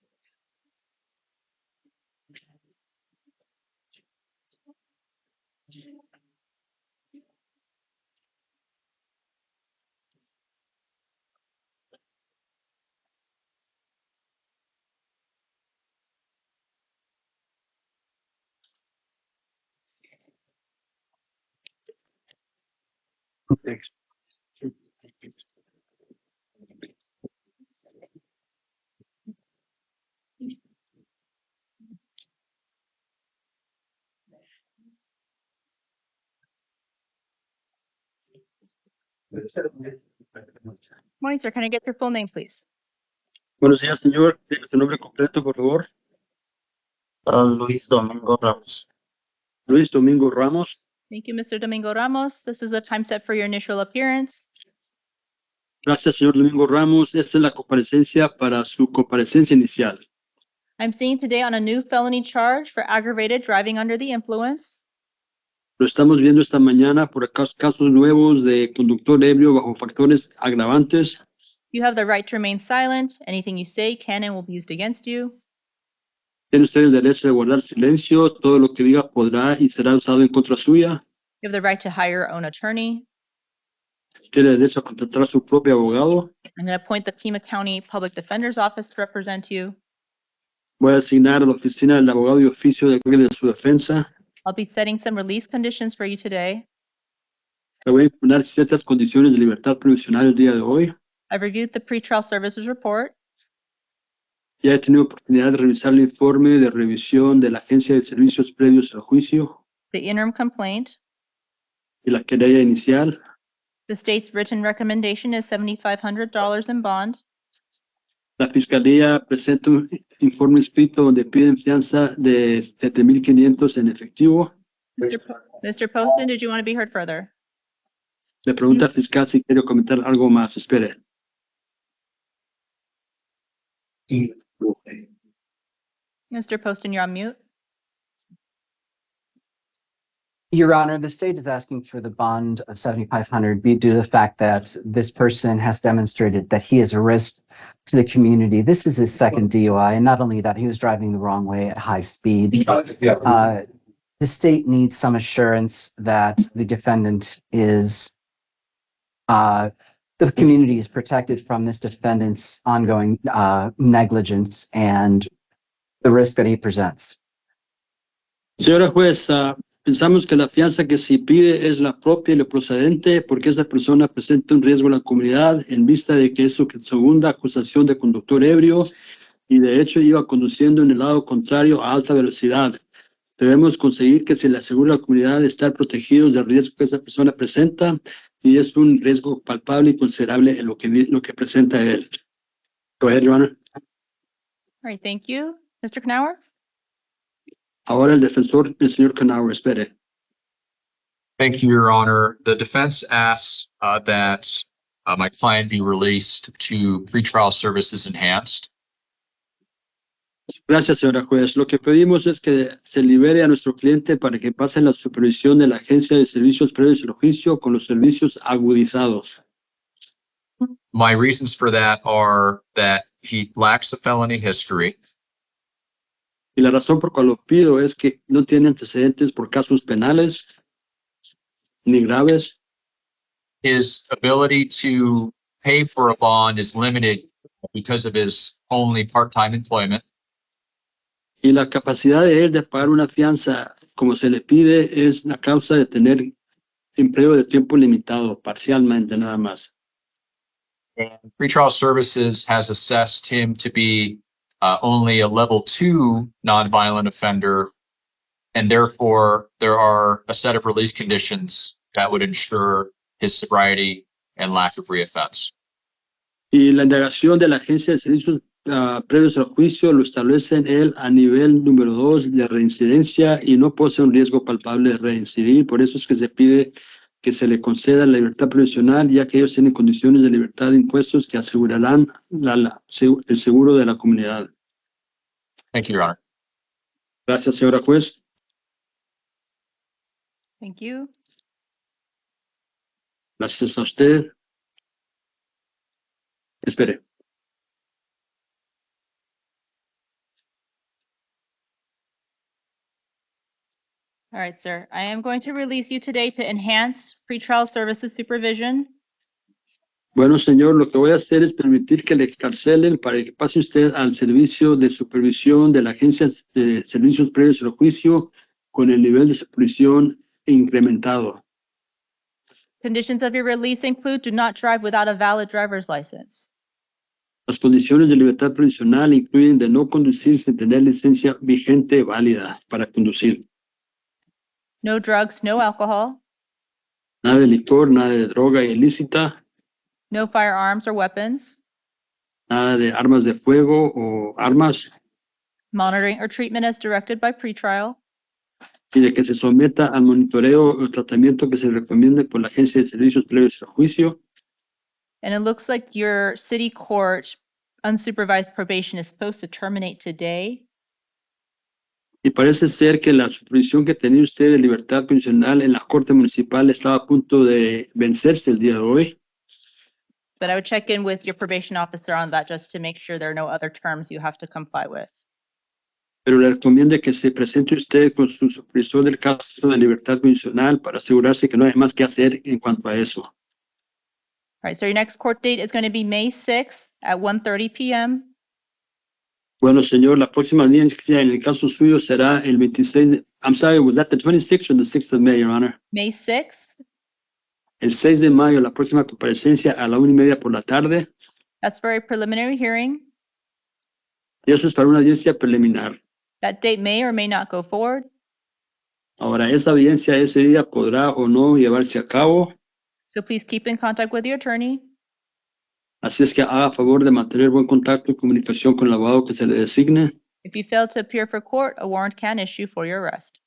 Thanks. Morning, sir. Can I get your full name, please? Buenos días, señor. ¿Tiene su nombre completo, por favor? Luis Domingo Ramos. Luis Domingo Ramos. Thank you, Mr. Domingo Ramos. This is the time set for your initial appearance. Gracias, señor Domingo Ramos. Esta es la comparecencia para su comparecencia inicial. I'm seeing today on a new felony charge for aggravated driving under the influence. Lo estamos viendo esta mañana por casos nuevos de conductor ebrio bajo factores agravantes. You have the right to remain silent. Anything you say can and will be used against you. Tiene usted el derecho de guardar silencio. Todo lo que diga podrá y será usado en contra suya. You have the right to hire your own attorney. Tiene derecho a contratar a su propio abogado. I'm going to appoint the Pima County Public Defender's Office to represent you. Voy a asignar a la oficina del abogado y oficio de su defensa. I'll be setting some release conditions for you today. Le voy a imponer ciertas condiciones de libertad provisional el día de hoy. I've reviewed the pretrial services report. Ya he tenido oportunidad de revisar el informe de revisión de la Agencia de Servicios previos al juicio The interim complaint. y la querella inicial. The state's written recommendation is $7,500 in bond. La Fiscalía presenta un informe escrito donde piden fianza de 7,500 en efectivo. Mr. Poston, did you want to be heard further? Le pregunta al fiscal si quiere comentar algo más. Espere. Mr. Poston, you're on mute. Your Honor, the state is asking for the bond of $7,500 due to the fact that this person has demonstrated that he is a risk to the community. This is his second DUI, and not only that, he was driving the wrong way at high speed. The state needs some assurance that the defendant is, the community is protected from this defendant's ongoing negligence and the risk that he presents. Señora juez, pensamos que la fianza que se pide es la propia y la procedente porque esa persona presenta un riesgo a la comunidad en vista de que es su segunda acusación de conductor ebrio y de hecho iba conduciendo en el lado contrario a alta velocidad. Debemos conseguir que se le asegure a la comunidad de estar protegidos del riesgo que esa persona presenta y es un riesgo palpable y considerable en lo que presenta él. Go ahead, Your Honor. All right, thank you. Mr. Knauer? Ahora el defensor, el señor Canauer, espere. Thank you, Your Honor. The defense asks that my client be released to pretrial services enhanced. Gracias, señora juez. Lo que pedimos es que se libere a nuestro cliente para que pase la supervisión de la Agencia de Servicios Previos al Juicio con los servicios agudizados. My reasons for that are that he lacks a felony history. Y la razón por cual lo pido es que no tiene antecedentes por casos penales ni graves. His ability to pay for a bond is limited because of his only part-time employment. Y la capacidad de él de pagar una fianza como se le pide, es la causa de tener empleo de tiempo limitado, parcialmente nada más. And pretrial services has assessed him to be only a level 2 nonviolent offender, and therefore there are a set of release conditions that would ensure his sobriety and lack of reoffense. Y la indagación de la Agencia de Servicios previos al juicio lo establece en él a nivel número 2 de reincidencia y no posee un riesgo palpable de reincidir. Por eso es que se pide que se le conceda la libertad provisional, ya que ellos tienen condiciones de libertad de impuestos que asegurarán el seguro de la comunidad. Thank you, Your Honor. Gracias, señora juez. Thank you. Gracias a usted. Espere. All right, sir. I am going to release you today to enhance pretrial services supervision. Bueno, señor, lo que voy a hacer es permitir que le excarcelen para que pase usted al servicio de supervisión de la Agencia de Servicios Previos al Juicio con el nivel de supervisión incrementado. Conditions of your release include do not drive without a valid driver's license. Las condiciones de libertad provisional incluyen de no conducir sin tener licencia vigente válida para conducir. No drugs, no alcohol. Nada de licor, nada de droga ilícita, No firearms or weapons. nada de armas de fuego o armas, Monitoring or treatment as directed by pretrial. y de que se someta al monitoreo o tratamiento que se recomiende por la Agencia de Servicios Previos al Juicio. And it looks like your city court unsupervised probation is supposed to terminate today. Y parece ser que la supervisión que tenía usted de libertad condicional en la Corte Municipal estaba a punto de vencerse el día de hoy. But I would check in with your probation officer on that just to make sure there are no other terms you have to comply with. Pero le recomiendo que se presente usted con su supervisor del caso de libertad condicional para asegurarse que no hay más que hacer en cuanto a eso. All right, so your next court date is going to be May 6th at 1:30 p.m. Bueno, señor, la próxima audiencia en el caso suyo será el 26 de... I'm sorry, was that the 26th or the 6th of May, Your Honor? May 6th. El 6 de mayo, la próxima comparecencia a la 1:30 por la tarde. That's for a preliminary hearing. Y eso es para una audiencia preliminar. That date may or may not go forward. Ahora, esa audiencia ese día podrá o no llevarse a cabo. So please keep in contact with your attorney. Así es que haga favor de mantener buen contacto y comunicación con el abogado que se le designe. If you fail to appear for court, a warrant can issue for your arrest.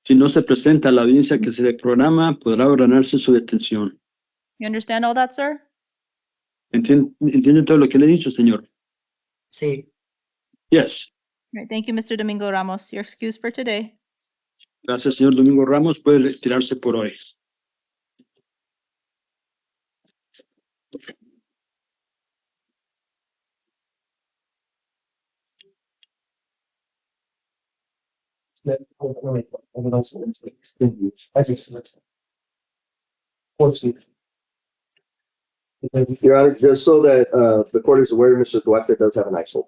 Si no se presenta a la audiencia que se le programa, podrá ordenarse su detención. You understand all that, sir? ¿Entiende todo lo que le he dicho, señor? Sí. Yes. All right, thank you, Mr. Domingo Ramos. You're excused for today. Gracias, señor Domingo Ramos. Puede retirarse por hoy. Your Honor, just so that the court is aware, Mr. Duarte does have an ISO.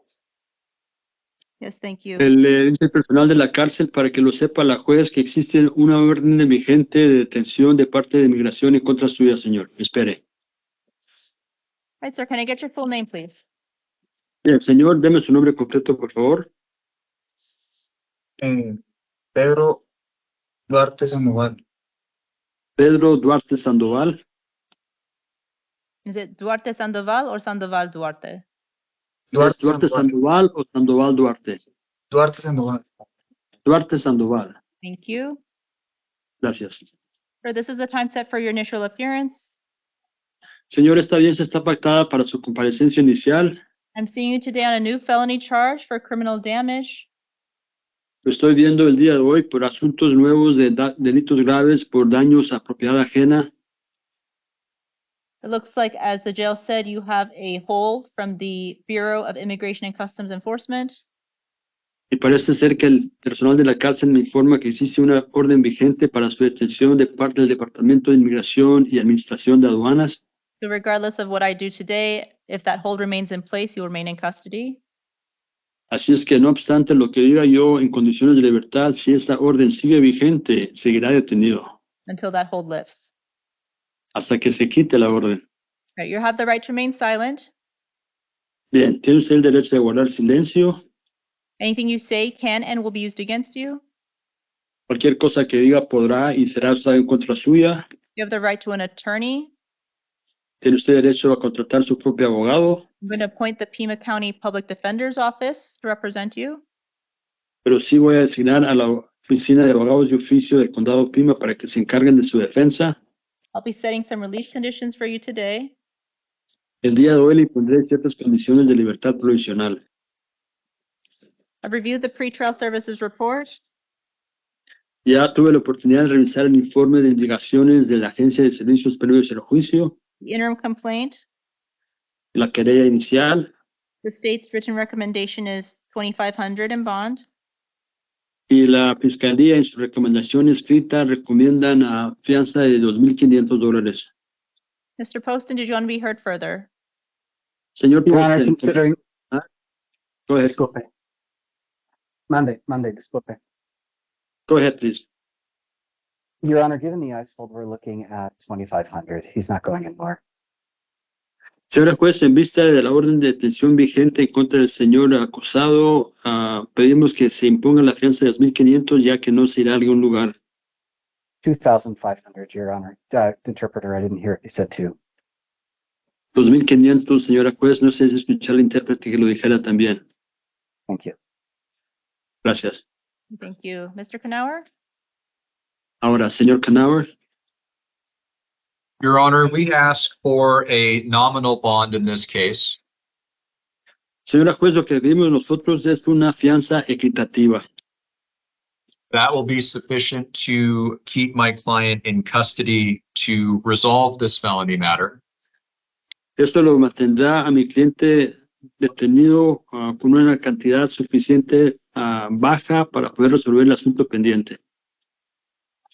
Yes, thank you. Dice el personal de la cárcel para que lo sepa la juez que existe una orden vigente de detención de parte de inmigración en contra suya, señor. Espere. All right, sir, can I get your full name, please? Bien, señor, deme su nombre completo, por favor. Pedro Duarte Sandoval. Pedro Duarte Sandoval. Is it Duarte Sandoval or Sandoval Duarte? Duarte Sandoval o Sandoval Duarte. Duarte Sandoval. Duarte Sandoval. Thank you. Gracias. Sir, this is the time set for your initial appearance. Señor, esta audiencia está pactada para su comparecencia inicial. I'm seeing you today on a new felony charge for criminal damage. Lo estoy viendo el día de hoy por asuntos nuevos de delitos graves por daños a propiedad ajena. It looks like, as the jail said, you have a hold from the Bureau of Immigration and Customs Enforcement. Y parece ser que el personal de la cárcel me informa que existe una orden vigente para su detención de parte del Departamento de Inmigración y Administración de Aduanas. So regardless of what I do today, if that hold remains in place, you will remain in custody. Así es que, no obstante lo que diga yo en condiciones de libertad, si esta orden sigue vigente, seguirá detenido until that hold lifts. hasta que se quite la orden. Right, you have the right to remain silent. Bien, tiene usted el derecho de guardar silencio. Anything you say can and will be used against you. Cualquier cosa que diga podrá y será usada en contra suya. You have the right to an attorney. Tiene usted derecho a contratar su propio abogado. I'm going to appoint the Pima County Public Defender's Office to represent you. Pero sí voy a designar a la oficina de abogados de oficio del condado Pima para que se encarguen de su defensa. I'll be setting some release conditions for you today. El día de hoy le pondré ciertas condiciones de libertad provisional. I've reviewed the pretrial services report. Ya tuve la oportunidad de revisar el informe de indicaciones de la Agencia de Servicios Previos al Juicio, The interim complaint. la querella inicial, The state's written recommendation is $2,500 in bond. y la Fiscalía en su recomendación escrita recomiendan a fianza de $2,500. Mr. Poston, did you want to be heard further? Señor Your Honor, Poston, considering... go ahead. Disculpe. Mande, disculpe. Go ahead, please. Your Honor, given the ICE hold, we're looking at 2,500. He's not going anymore. Señora juez, en vista de la orden de detención vigente en contra del señor acusado, pedimos que se imponga la fianza de $2,500 ya que no se irá a algún lugar. 2,500, Your Honor. Interpreter, I didn't hear it. You said 2. 2,500, señora juez, no sé si escuchar al intérprete que lo dijera también. Thank you. Gracias. Thank you. Mr. Knauer? Ahora, señor Knauer. Your Honor, we ask for a nominal bond in this case. Señora juez, lo que pedimos nosotros es una fianza equitativa. That will be sufficient to keep my client in custody to resolve this felony matter. Esto lo mantendrá a mi cliente detenido con una cantidad suficiente baja para poder resolver el asunto pendiente.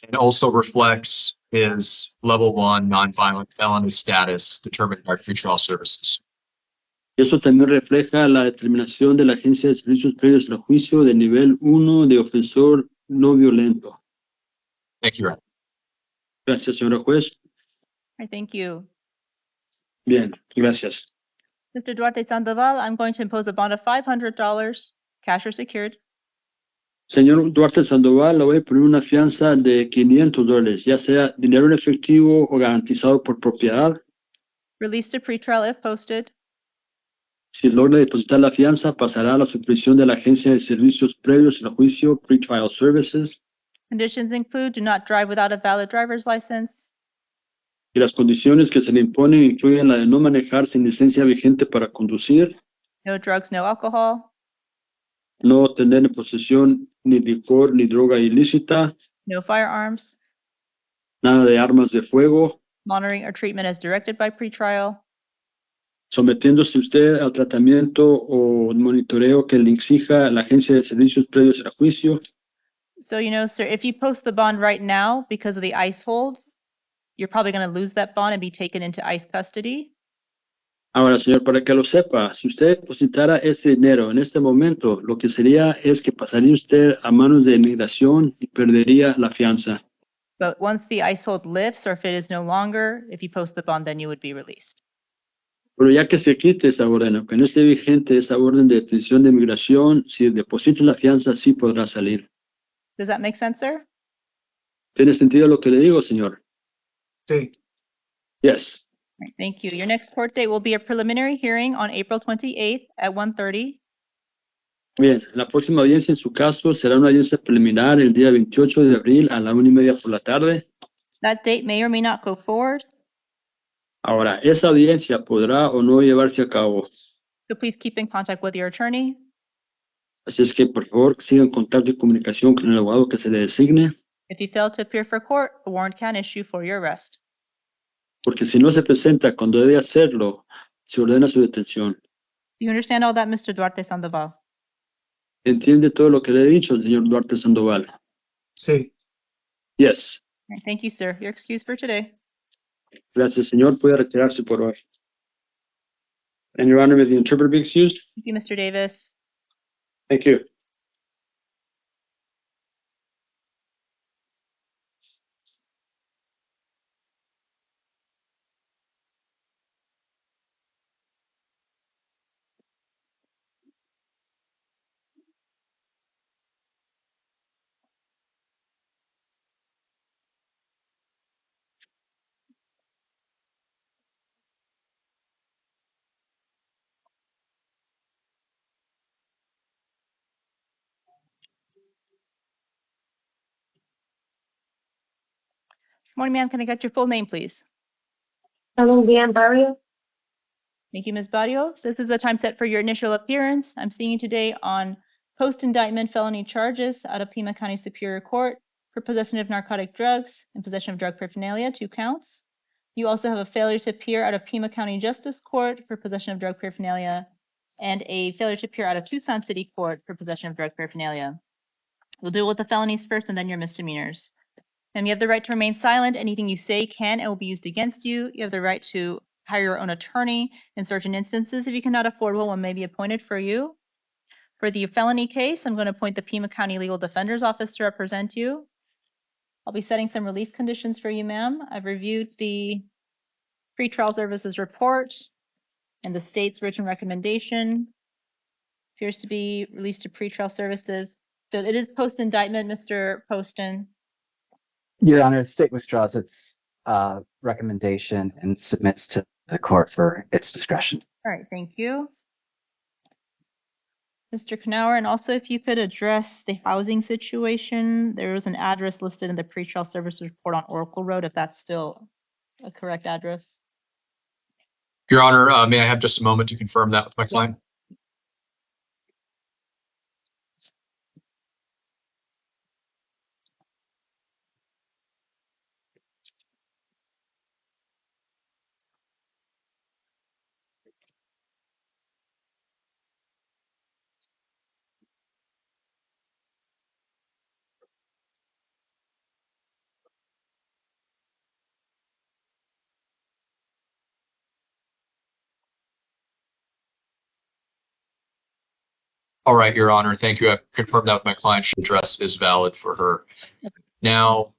It also reflects his level 1 nonviolent felony status determined by pretrial services. Eso también refleja la determinación de la Agencia de Servicios Previos al Juicio de nivel 1 de ofensor no violento. Thank you, Your Honor. Gracias, señora juez. I thank you. Bien, gracias. Mr. Duarte Sandoval, I'm going to impose a bond of $500, cash or secured. Señor Duarte Sandoval, le voy a poner una fianza de $500, ya sea dinero en efectivo o garantizado por propiedad. Released to pretrial if posted. Si logra depositar la fianza, pasará a la supervisión de la Agencia de Servicios Previos al Juicio, Pretrial Services. Conditions include do not drive without a valid driver's license. Y las condiciones que se le imponen incluyen la de no manejar sin licencia vigente para conducir, No drugs, no alcohol. no tener en posesión ni licor ni droga ilícita, No firearms. nada de armas de fuego, Monitoring or treatment as directed by pretrial. sometiéndose usted al tratamiento o monitoreo que le exija la Agencia de Servicios Previos al Juicio. So, sir, if you post the bond right now because of the ICE hold, you're probably going to lose that bond and be taken into ICE custody. Ahora, señor, para que lo sepa, si usted depositara ese dinero en este momento, lo que sería es que pasaría usted a manos de inmigración y perdería la fianza. But once the ICE hold lifts, or if it is no longer, if you post the bond, then you would be released. Pero ya que se quite esa orden, aunque no esté vigente esa orden de detención de inmigración, si deposita la fianza, sí podrá salir. Does that make sense, sir? ¿Tiene sentido lo que le digo, señor? Sí. Yes. Right, thank you. Your next court date will be a preliminary hearing on April 28th at 1:30. Bien, la próxima audiencia en su caso será una audiencia preliminar el día 28 de abril a la 1:30 por la tarde. That date may or may not go forward, Ahora, esa audiencia podrá o no llevarse a cabo. so please keep in contact with your attorney. Así es que, por favor, siga en contacto y comunicación con el abogado que se le designe, If you fail to appear for court, a warrant can issue for your arrest. porque si no se presenta cuando debe hacerlo, se ordena su detención. Do you understand all that, Mr. Duarte Sandoval? ¿Entiende todo lo que le he dicho, señor Duarte Sandoval? Sí. Yes. Right, thank you, sir. You're excused for today. Gracias, señor. Puede retirarse por hoy. And Your Honor, may the interpreter be excused? Thank you, Mr. Davis. Thank you. Morning, ma'am. Can I get your full name, please? Colombian Barrio. Thank you, Ms. Barrios. This is the time set for your initial appearance. I'm seeing you today on post-indictment felony charges out of Pima County Superior Court for possession of narcotic drugs and possession of drug paraphernalia, 2 counts. You also have a failure to appear out of Pima County Justice Court for possession of drug paraphernalia and a failure to appear out of Tucson City Court for possession of drug paraphernalia. We'll deal with the felonies first and then your misdemeanors. And you have the right to remain silent. Anything you say can and will be used against you. You have the right to hire your own attorney in certain instances. If you cannot afford one may be appointed for you. For the felony case, I'm going to appoint the Pima County Legal Defender's Office to represent you. I'll be setting some release conditions for you, ma'am. I've reviewed the pretrial services report and the state's written recommendation. Appears to be released to pretrial services. So it is post-indictment, Mr. Poston. Your Honor, the state withdraws its recommendation and submits to the court for its discretion. All right, thank you. Mr. Knauer, and also if you could address the housing situation. There was an address listed in the pretrial services report on Oracle Road, if that's still a correct address. Your Honor, may I have just a moment to confirm that with my client? All right, Your Honor. Thank you. I've confirmed that with my client. Her address is valid for her. Now,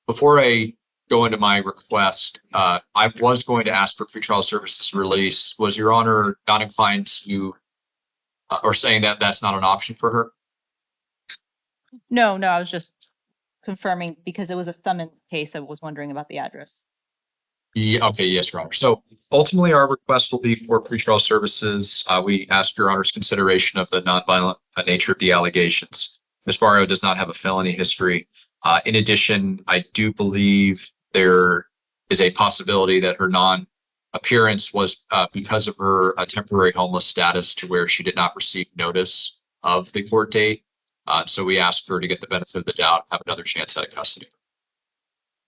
before I go into my request, I was going to ask for pretrial services release. Was Your Honor not inclined to, or saying that that's not an option for her? No, I was just confirming because it was a summons case. I was wondering about the address. Yeah, okay, yes, Your Honor. So ultimately, our request will be for pretrial services. We ask Your Honor's consideration of the nonviolent nature of the allegations. Ms. Barrio does not have a felony history. In addition, I do believe there is a possibility that her non-appearance was because of her temporary homeless status, to where she did not receive notice of the court date. So we asked her to get the benefit of the doubt, have another chance at custody.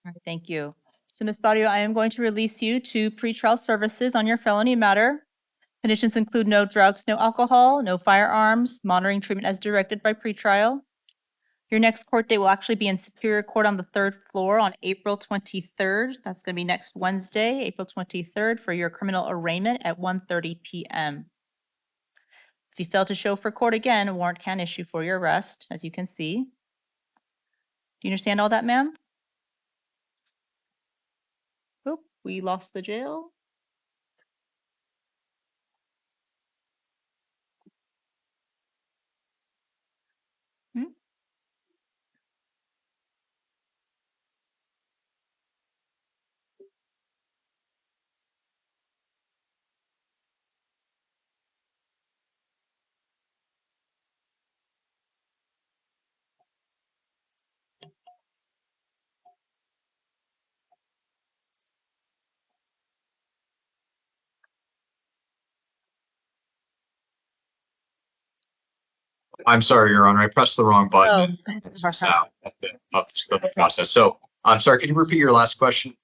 All right, thank you. So, Ms. Barrio, I am going to release you to pretrial services on your felony matter. Conditions include no drugs, no alcohol, no firearms, monitoring treatment as directed by pretrial. Your next court date will actually be in Superior Court on the 3rd floor on April 23rd. That's going to be next Wednesday, April 23rd, for your criminal arraignment at 1:30 p.m. If you fail to show for court again, a warrant can issue for your arrest, as you can see. Do you understand all that, ma'am? Oop, we lost the jail. I'm sorry, Your Honor. I pressed the wrong button of the process. So I'm sorry. Could you repeat your last question?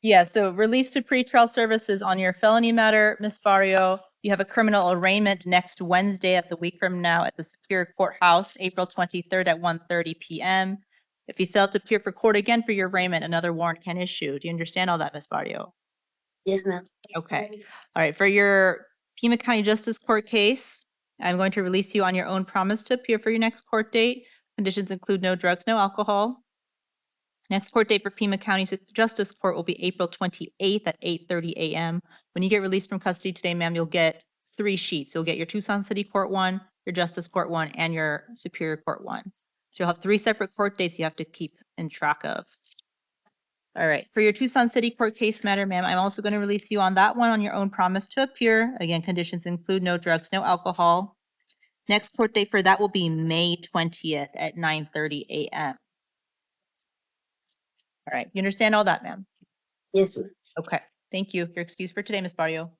Yeah, so release to pretrial services on your felony matter, Ms. Barrio. You have a criminal arraignment next Wednesday. That's a week from now at the Superior Courthouse, April 23rd at 1:30 p.m. If you fail to appear for court again for your arraignment, another warrant can issue. Do you understand all that, Ms. Barrio? Yes, ma'am. Okay. All right. For your Pima County Justice Court case, I'm going to release you on your own promise to appear for your next court date. Conditions include no drugs, no alcohol. Next court date for Pima County Justice Court will be April 28th at 8:30 a.m. When you get released from custody today, ma'am, you'll get 3 sheets. You'll get your Tucson City Court one, your Justice Court one, and your Superior Court one. So you'll have 3 separate court dates you have to keep in track of. All right, for your Tucson City Court case matter, ma'am, I'm also going to release you on that one on your own promise to appear. Again, conditions include no drugs, no alcohol. Next court date for that will be May 20th at 9:30 a.m. All right, you understand all that, ma'am? Yes, sir. Okay, thank you. You're excused for today, Ms. Barrio.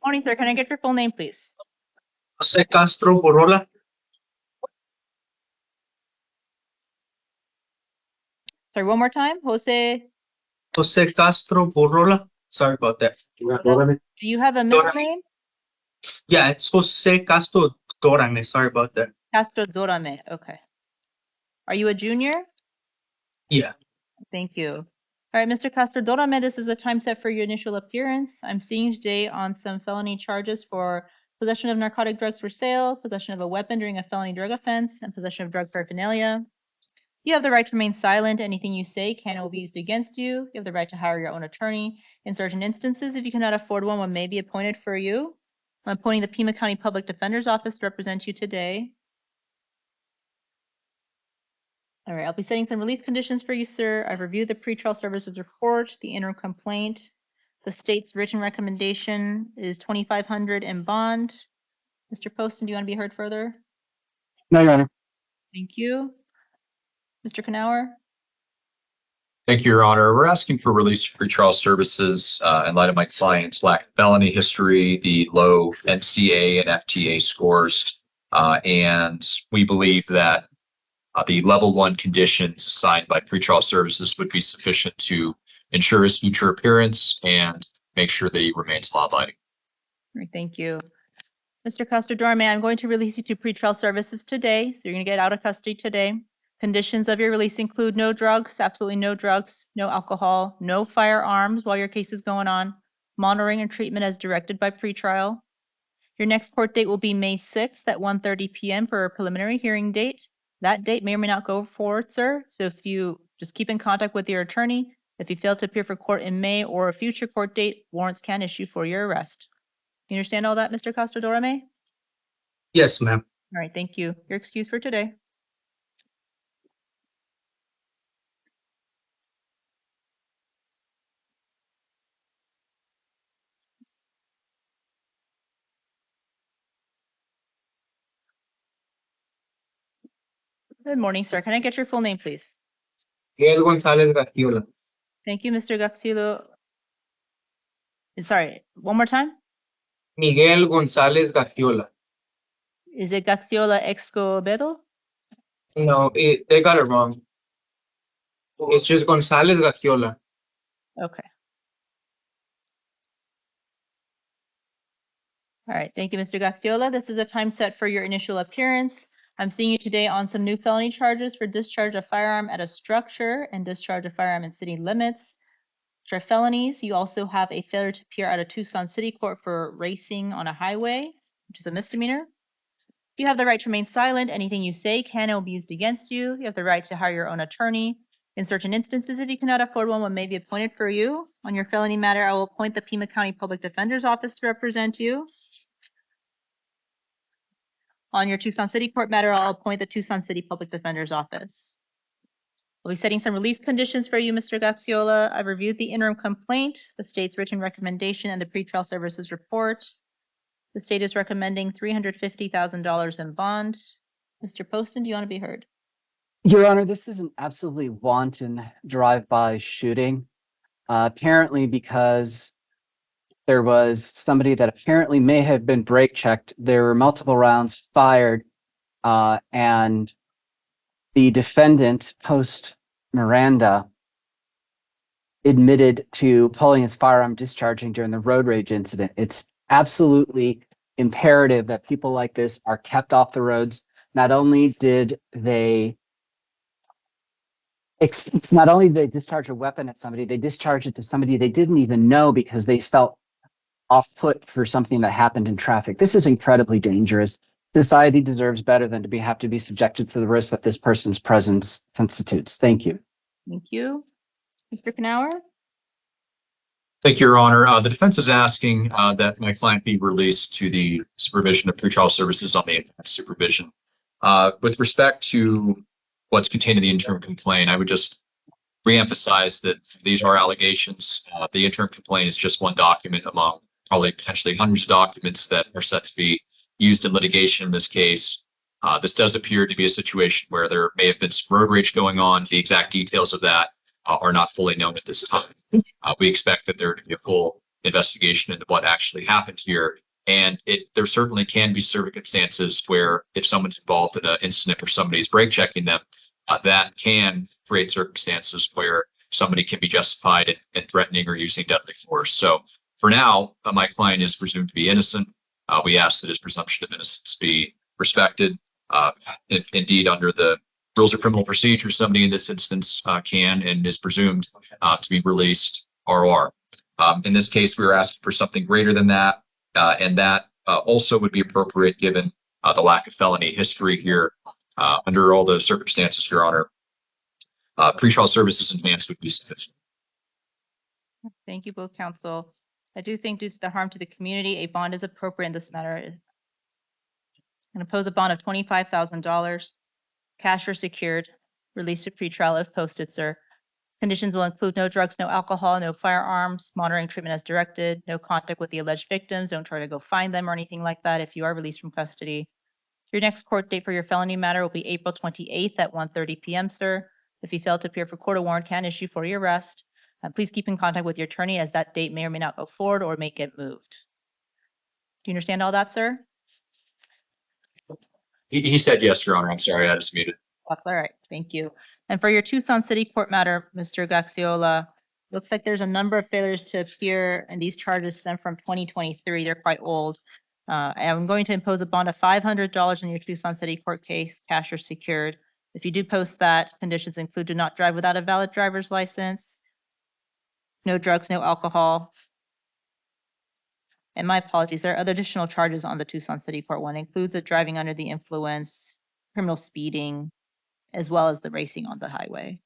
Morning, sir. Can I get your full name, please? Jose Castro Borola. Sorry, one more time. Jose, Jose Castro Borola. Sorry about that. do you have a middle name? Yeah, it's Jose Castro Dorame. Sorry about that. Castro Dorame. Okay. Are you a junior? Yeah. Thank you. All right, Mr. Castro Dorame, this is the time set for your initial appearance. I'm seeing you today on some felony charges for possession of narcotic drugs for sale, possession of a weapon during a felony drug offense, and possession of drug paraphernalia. You have the right to remain silent. Anything you say can and will be used against you. You have the right to hire your own attorney. In certain instances, if you cannot afford one may be appointed for you. I'm appointing the Pima County Public Defender's Office to represent you today. All right, I'll be setting some release conditions for you, sir. I've reviewed the pretrial services report, the interim complaint. The state's written recommendation is $2,500 in bond. Mr. Poston, do you want to be heard further? No, Your Honor. Thank you. Mr. Knauer? Thank you, Your Honor. We're asking for release of pretrial services in light of my client's lack of felony history, the low NCA and FTA scores, and we believe that the level 1 conditions assigned by pretrial services would be sufficient to ensure his future appearance and make sure that he remains law-abiding. All right, thank you. Mr. Castro Dorame, I'm going to release you to pretrial services today, so you're going to get out of custody today. Conditions of your release include no drugs, absolutely no drugs, no alcohol, no firearms while your case is going on, monitoring and treatment as directed by pretrial. Your next court date will be May 6th at 1:30 p.m. for a preliminary hearing date. That date may or may not go forward, sir, so if you just keep in contact with your attorney, if you fail to appear for court in May or a future court date, warrants can issue for your arrest. You understand all that, Mr. Castro Dorame? Yes, ma'am. All right, thank you. You're excused for today. Good morning, sir. Can I get your full name, please? Miguel Gonzalez Garciola. Thank you, Mr. Gaxilo. Sorry, one more time? Miguel Gonzalez Garciola. Is it Gaxiola Escobedo? No, they got it wrong. It's just Gonzalez Garciola. Okay. All right, thank you, Mr. Gaxiola. This is a time set for your initial appearance. I'm seeing you today on some new felony charges for discharge of firearm at a structure and discharge of firearm in city limits. Which are felonies. You also have a failure to appear at a Tucson City Court for racing on a highway, which is a misdemeanor. You have the right to remain silent. Anything you say can and will be used against you. You have the right to hire your own attorney. In certain instances, if you cannot afford one may be appointed for you. On your felony matter, I will appoint the Pima County Public Defender's Office to represent you. On your Tucson City Court matter, I'll appoint the Tucson City Public Defender's Office. We'll be setting some release conditions for you, Mr. Gaxiola. I've reviewed the interim complaint, the state's written recommendation, and the pretrial services report. The state is recommending $350,000 in bond. Mr. Poston, do you want to be heard? Your Honor, this is an absolutely wanton drive-by shooting. Apparently because there was somebody that apparently may have been brake checked. There were multiple rounds fired, and the defendant, post Miranda, admitted to pulling his firearm discharging during the road rage incident. It's absolutely imperative that people like this are kept off the roads. Not only did they discharge a weapon at somebody, they discharged it to somebody they didn't even know because they felt off put for something that happened in traffic. This is incredibly dangerous. Society deserves better than to have to be subjected to the risk that this person's presence constitutes. Thank you. Thank you. Mr. Knauer? Thank you, Your Honor. The defense is asking that my client be released to the supervision of pretrial services on the enhanced supervision. With respect to what's contained in the interim complaint, I would just reemphasize that these are allegations. The interim complaint is just one document among probably potentially hundreds of documents that are set to be used in litigation in this case. This does appear to be a situation where there may have been some road rage going on. The exact details of that are not fully known at this time. We expect that there to be a full investigation into what actually happened here. And there certainly can be circumstances where if someone's involved in an incident where somebody's brake checking them, that can create circumstances where somebody can be justified in threatening or using deadly force. So for now, my client is presumed to be innocent. We ask that his presumption of innocence be respected. Indeed, under the rules of criminal procedure, somebody in this instance can and is presumed to be released ROR. In this case, we are asking for something greater than that, and that also would be appropriate given the lack of felony history here. Under all the circumstances, Your Honor, pretrial services enhanced would be sufficient. Thank you, both counsel. I do think due to the harm to the community, a bond is appropriate in this matter. I'm going to pose a bond of $25,000, cash or secured, released to pretrial if posted, sir. Conditions will include no drugs, no alcohol, no firearms, monitoring treatment as directed, no contact with the alleged victims. Don't try to go find them or anything like that if you are released from custody. Your next court date for your felony matter will be April 28th at 1:30 p.m., sir. If you fail to appear for court, a warrant can issue for your arrest. Please keep in contact with your attorney as that date may or may not go forward or may get moved. Do you understand all that, sir? He said yes, Your Honor. I'm sorry, I had us muted. That's all right. Thank you. And for your Tucson City Court matter, Mr. Gaxiola, looks like there's a number of failures to appear, and these charges stem from 2023. They're quite old. I'm going to impose a bond of $500 in your Tucson City Court case, cash or secured. If you do post that, conditions include do not drive without a valid driver's license, no drugs, no alcohol. And my apologies, there are other additional charges on the Tucson City Court one. It includes a driving under the influence, criminal speeding, as well as the racing on the highway.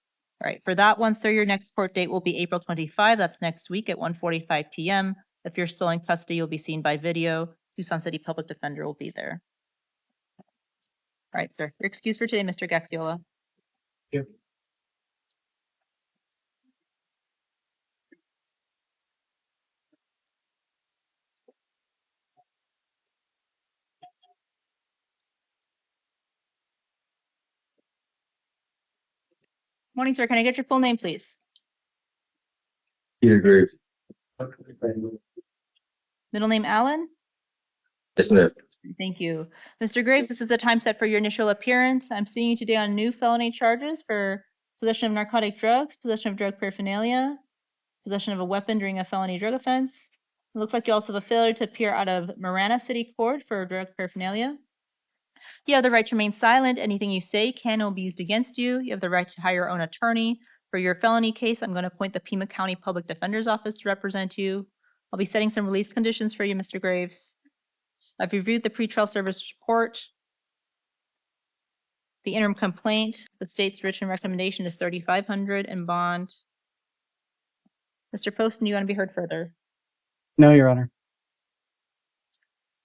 All right, for that one, sir, your next court date will be April 25. That's next week at 1:45 p.m. If you're still in custody, you'll be seen by video. Tucson City Public Defender will be there. All right, sir. You're excused for today, Mr. Gaxiola. Yep. Morning, sir. Can I get your full name, please? Peter Graves. Middle name, Allen? Yes, ma'am. Thank you. Mr. Graves, this is the time set for your initial appearance. I'm seeing you today on new felony charges for possession of narcotic drugs, possession of drug paraphernalia, possession of a weapon during a felony drug offense. It looks like you also have a failure to appear out of Marana City Court for drug paraphernalia. You have the right to remain silent. Anything you say can and will be used against you. You have the right to hire your own attorney. For your felony case, I'm going to appoint the Pima County Public Defender's Office to represent you. I'll be setting some release conditions for you, Mr. Graves. I've reviewed the pretrial service report. The interim complaint, the state's written recommendation is $3,500 in bond. Mr. Poston, you want to be heard further? No, Your Honor.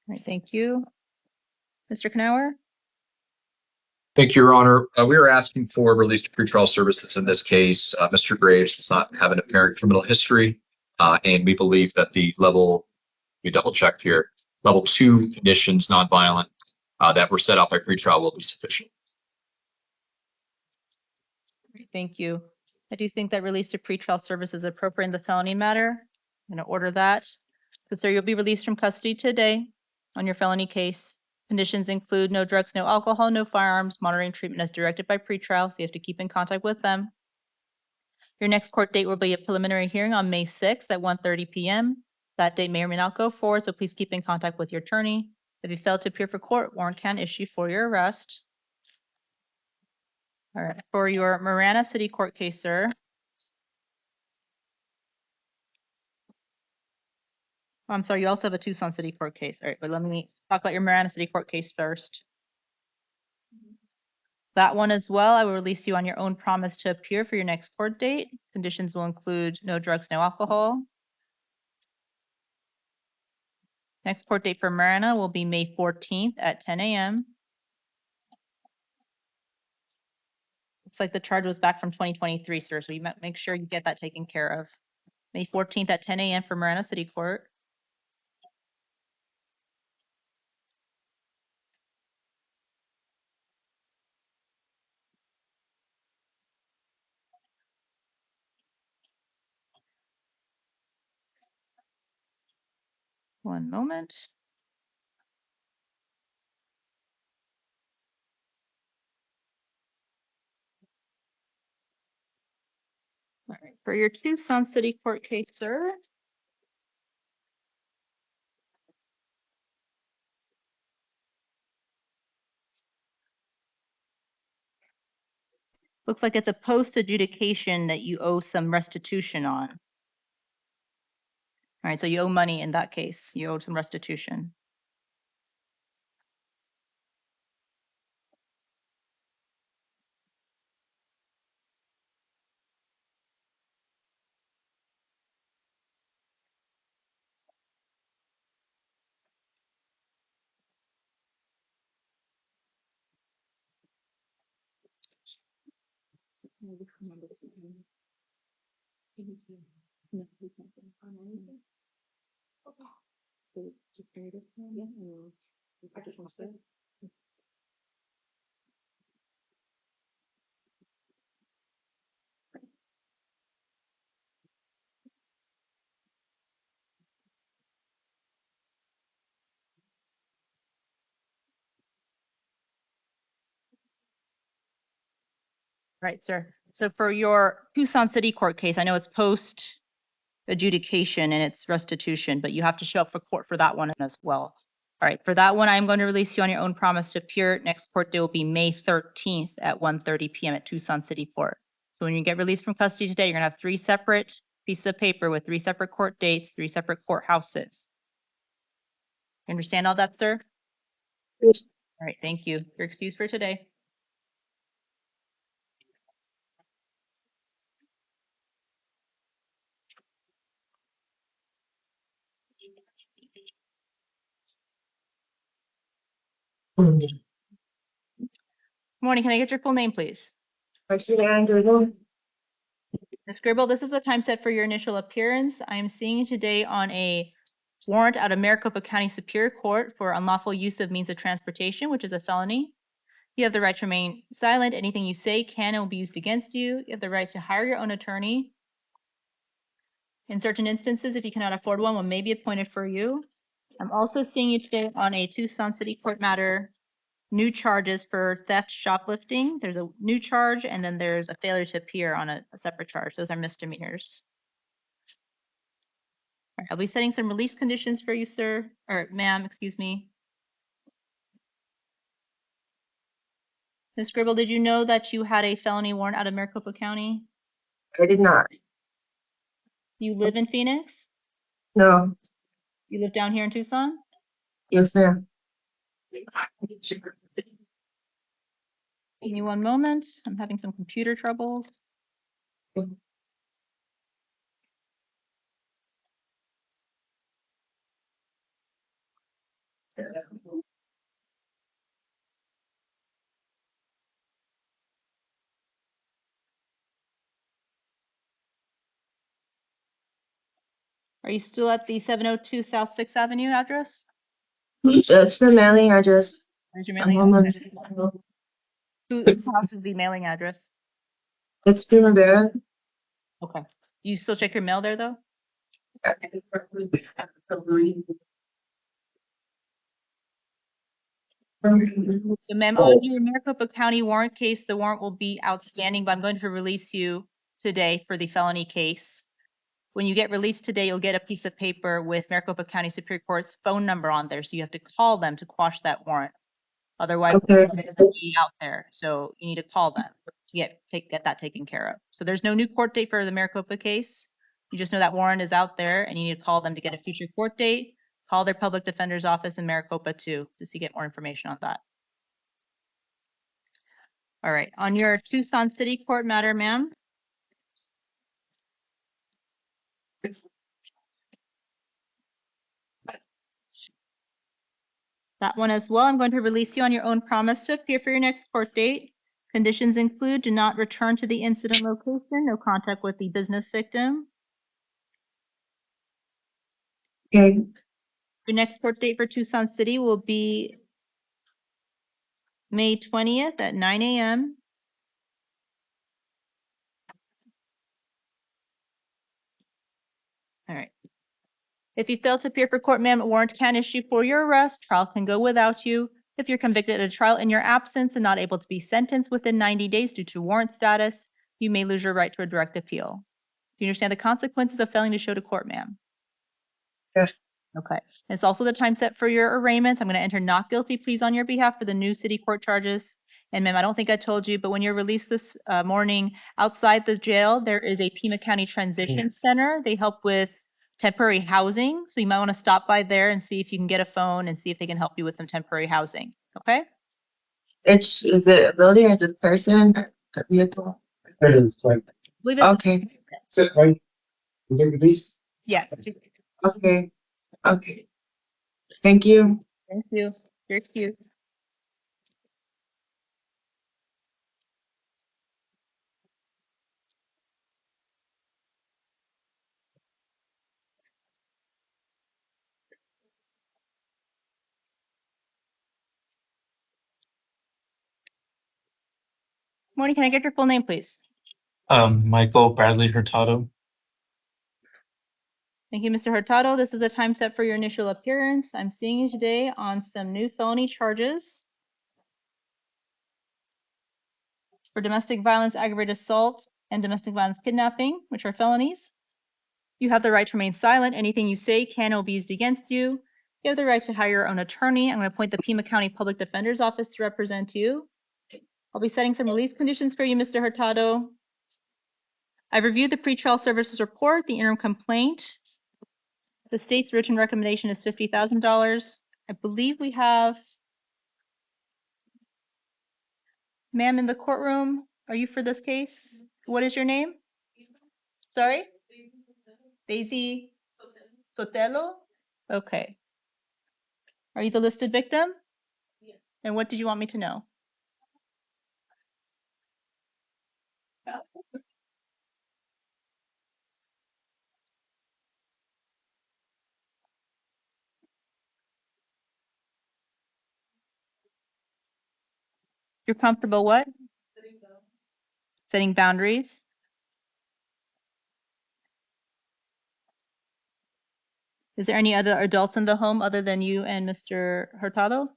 All right, thank you. Mr. Knauer? Thank you, Your Honor. We are asking for release to pretrial services in this case. Mr. Graves does not have an apparent criminal history, and we believe that the level, we double checked here, level 2 conditions, nonviolent, that were set out by pretrial will be sufficient. Great, thank you. I do think that release to pretrial service is appropriate in the felony matter. I'm going to order that. So, sir, you'll be released from custody today on your felony case. Conditions include no drugs, no alcohol, no firearms, monitoring treatment as directed by pretrial, so you have to keep in contact with them. Your next court date will be a preliminary hearing on May 6th at 1:30 p.m. That date may or may not go forward, so please keep in contact with your attorney. If you fail to appear for court, warrant can issue for your arrest. All right, for your Marana City Court case, sir. Oh, I'm sorry, you also have a Tucson City Court case. All right, but let me talk about your Marana City Court case first. That one as well, I will release you on your own promise to appear for your next court date. Conditions will include no drugs, no alcohol. Next court date for Marana will be May 14th at 10 a.m. Looks like the charge was back from 2023, sir, so you might make sure you get that taken care of. May 14th at 10 a.m. for Marana City Court. One moment. All right, for your Tucson City Court case, sir. Looks like it's a post adjudication that you owe some restitution on. All right, so you owe money in that case. You owe some restitution. Right, sir. So for your Tucson City Court case, I know it's post adjudication and it's restitution, but you have to show up for court for that one as well. All right, for that one, I'm going to release you on your own promise to appear. Next court day will be May 13th at 1:30 p.m. at Tucson City Court. So when you get released from custody today, you're going to have 3 separate pieces of paper with 3 separate court dates, 3 separate courthouses. You understand all that, sir? Yes. All right, thank you. You're excused for today. Morning, can I get your full name, please? Ms. Gribble, this is the time set for your initial appearance. I am seeing you today on a warrant out of Maricopa County Superior Court for unlawful use of means of transportation, which is a felony. You have the right to remain silent. Anything you say can and will be used against you. You have the right to hire your own attorney. In certain instances, if you cannot afford one may be appointed for you. I'm also seeing you today on a Tucson City Court matter. New charges for theft, shoplifting. There's a new charge, and then there's a failure to appear on a separate charge. Those are misdemeanors. All right, I'll be setting some release conditions for you, sir, or ma'am, excuse me. Ms. Gribble, did you know that you had a felony warrant out of Maricopa County? I did not. You live in Phoenix? No. You live down here in Tucson? Yes, ma'am. Give me one moment. I'm having some computer troubles. Are you still at the 702 South 6th Avenue address? That's the mailing address. Where's your mailing address? Whose house is the mailing address? It's Primavera. Okay. You still check your mail there, though? So, ma'am, on your Maricopa County warrant case, the warrant will be outstanding, but I'm going to release you today for the felony case. When you get released today, you'll get a piece of paper with Maricopa County Superior Court's phone number on there, so you have to call them to quash that warrant. Otherwise, Okay. it doesn't be out there, so you need to call them to get that taken care of. So there's no new court date for the Maricopa case. You just know that warrant is out there, and you need to call them to get a future court date. Call their public defender's office in Maricopa too, to get more information on that. All right, on your Tucson City Court matter, ma'am. That one as well, I'm going to release you on your own promise to appear for your next court date. Conditions include do not return to the incident location, no contact with the business victim. Okay. Your next court date for Tucson City will be May 20th at 9 a.m. All right. If you fail to appear for court, ma'am, a warrant can issue for your arrest. Trial can go without you. If you're convicted at a trial in your absence and not able to be sentenced within 90 days due to warrant status, you may lose your right to a direct appeal. Do you understand the consequences of failing to show to court, ma'am? Yes. Okay. It's also the time set for your arraignment. I'm going to enter not guilty pleas on your behalf for the new city court charges. And ma'am, I don't think I told you, but when you're released this morning outside the jail, there is a Pima County Transition Center. They help with temporary housing. So you might want to stop by there and see if you can get a phone and see if they can help you with some temporary housing. Okay? Is it a building or is it a person? A vehicle? It is, right. Believe it's Okay. Sit right. You get released? yeah. Okay. Okay. Thank you. Thank you. You're excused. Morning, can I get your full name, please? Michael Bradley Hurtado. Thank you, Mr. Hurtado. This is the time set for your initial appearance. I'm seeing you today on some new felony charges for domestic violence, aggravated assault, and domestic violence kidnapping, which are felonies. You have the right to remain silent. Anything you say can or will be used against you. You have the right to hire your own attorney. I'm going to appoint the Pima County Public Defender's Office to represent you. I'll be setting some release conditions for you, Mr. Hurtado. I've reviewed the pretrial services report, the interim complaint. The state's written recommendation is $50,000. I believe we have ma'am in the courtroom. Are you for this case? What is your name? Sorry? Daisy Sotelo? Okay. Are you the listed victim? Yes. And what did you want me to know? You're comfortable what? Setting boundaries. Is there any other adults in the home other than you and Mr. Hurtado?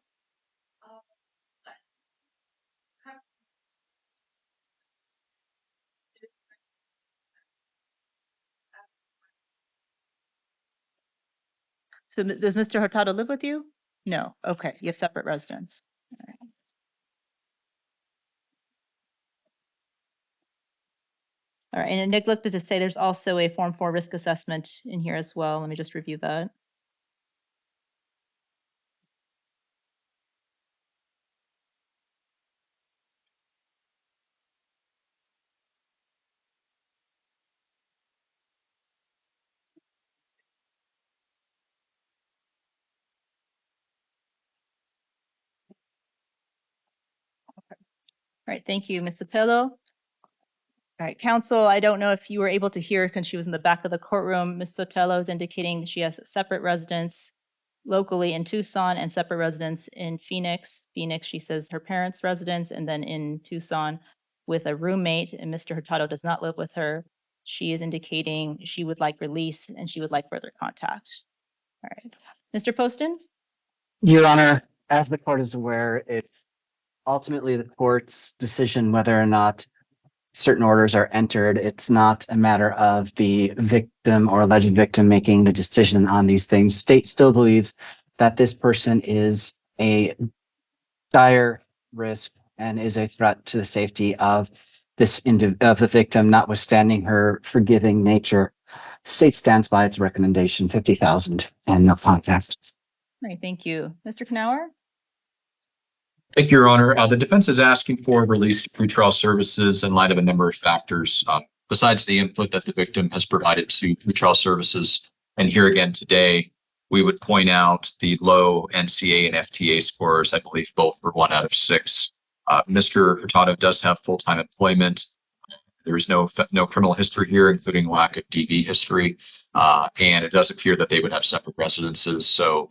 So does Mr. Hurtado live with you? No. Okay. You have separate residence. All right. All right. And I neglected to say there's also a Form 4 risk assessment in here as well. Let me just review that. All right. Thank you, Ms. Sotelo. All right, counsel, I don't know if you were able to hear because she was in the back of the courtroom. Ms. Sotelo is indicating that she has a separate residence locally in Tucson and separate residence in Phoenix. Phoenix, she says her parents' residence, and then in Tucson with a roommate, and Mr. Hurtado does not live with her. She is indicating she would like release and she would like further contact. All right. Mr. Poston? Your Honor, as the court is aware, it's ultimately the court's decision whether or not certain orders are entered. It's not a matter of the victim or alleged victim making the decision on these things. State still believes that this person is a dire risk and is a threat to the safety of of the victim, notwithstanding her forgiving nature. State stands by its recommendation, 50,000 and no contest. All right, thank you. Mr. Knauer? Thank you, Your Honor. The defense is asking for release to pretrial services in light of a number of factors. Besides the input that the victim has provided to pretrial services, and here again today, we would point out the low NCA and FTA scores. I believe both were 1 out of 6. Mr. Hurtado does have full-time employment. There is no criminal history here, including lack of DV history, and it does appear that they would have separate residences. So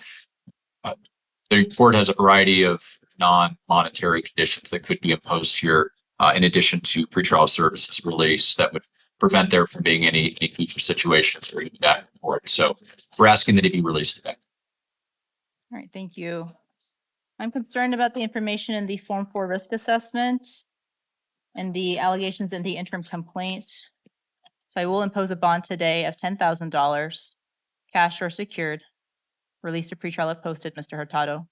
the court has a variety of non-monetary conditions that could be imposed here, in addition to pretrial services release that would prevent there from being any future situations where you'd be back in court. So we're asking that he be released today. All right, thank you. I'm concerned about the information in the Form 4 risk assessment and the allegations in the interim complaint. So I will impose a bond today of $10,000, cash or secured. Release to pretrial if posted, Mr. Hurtado.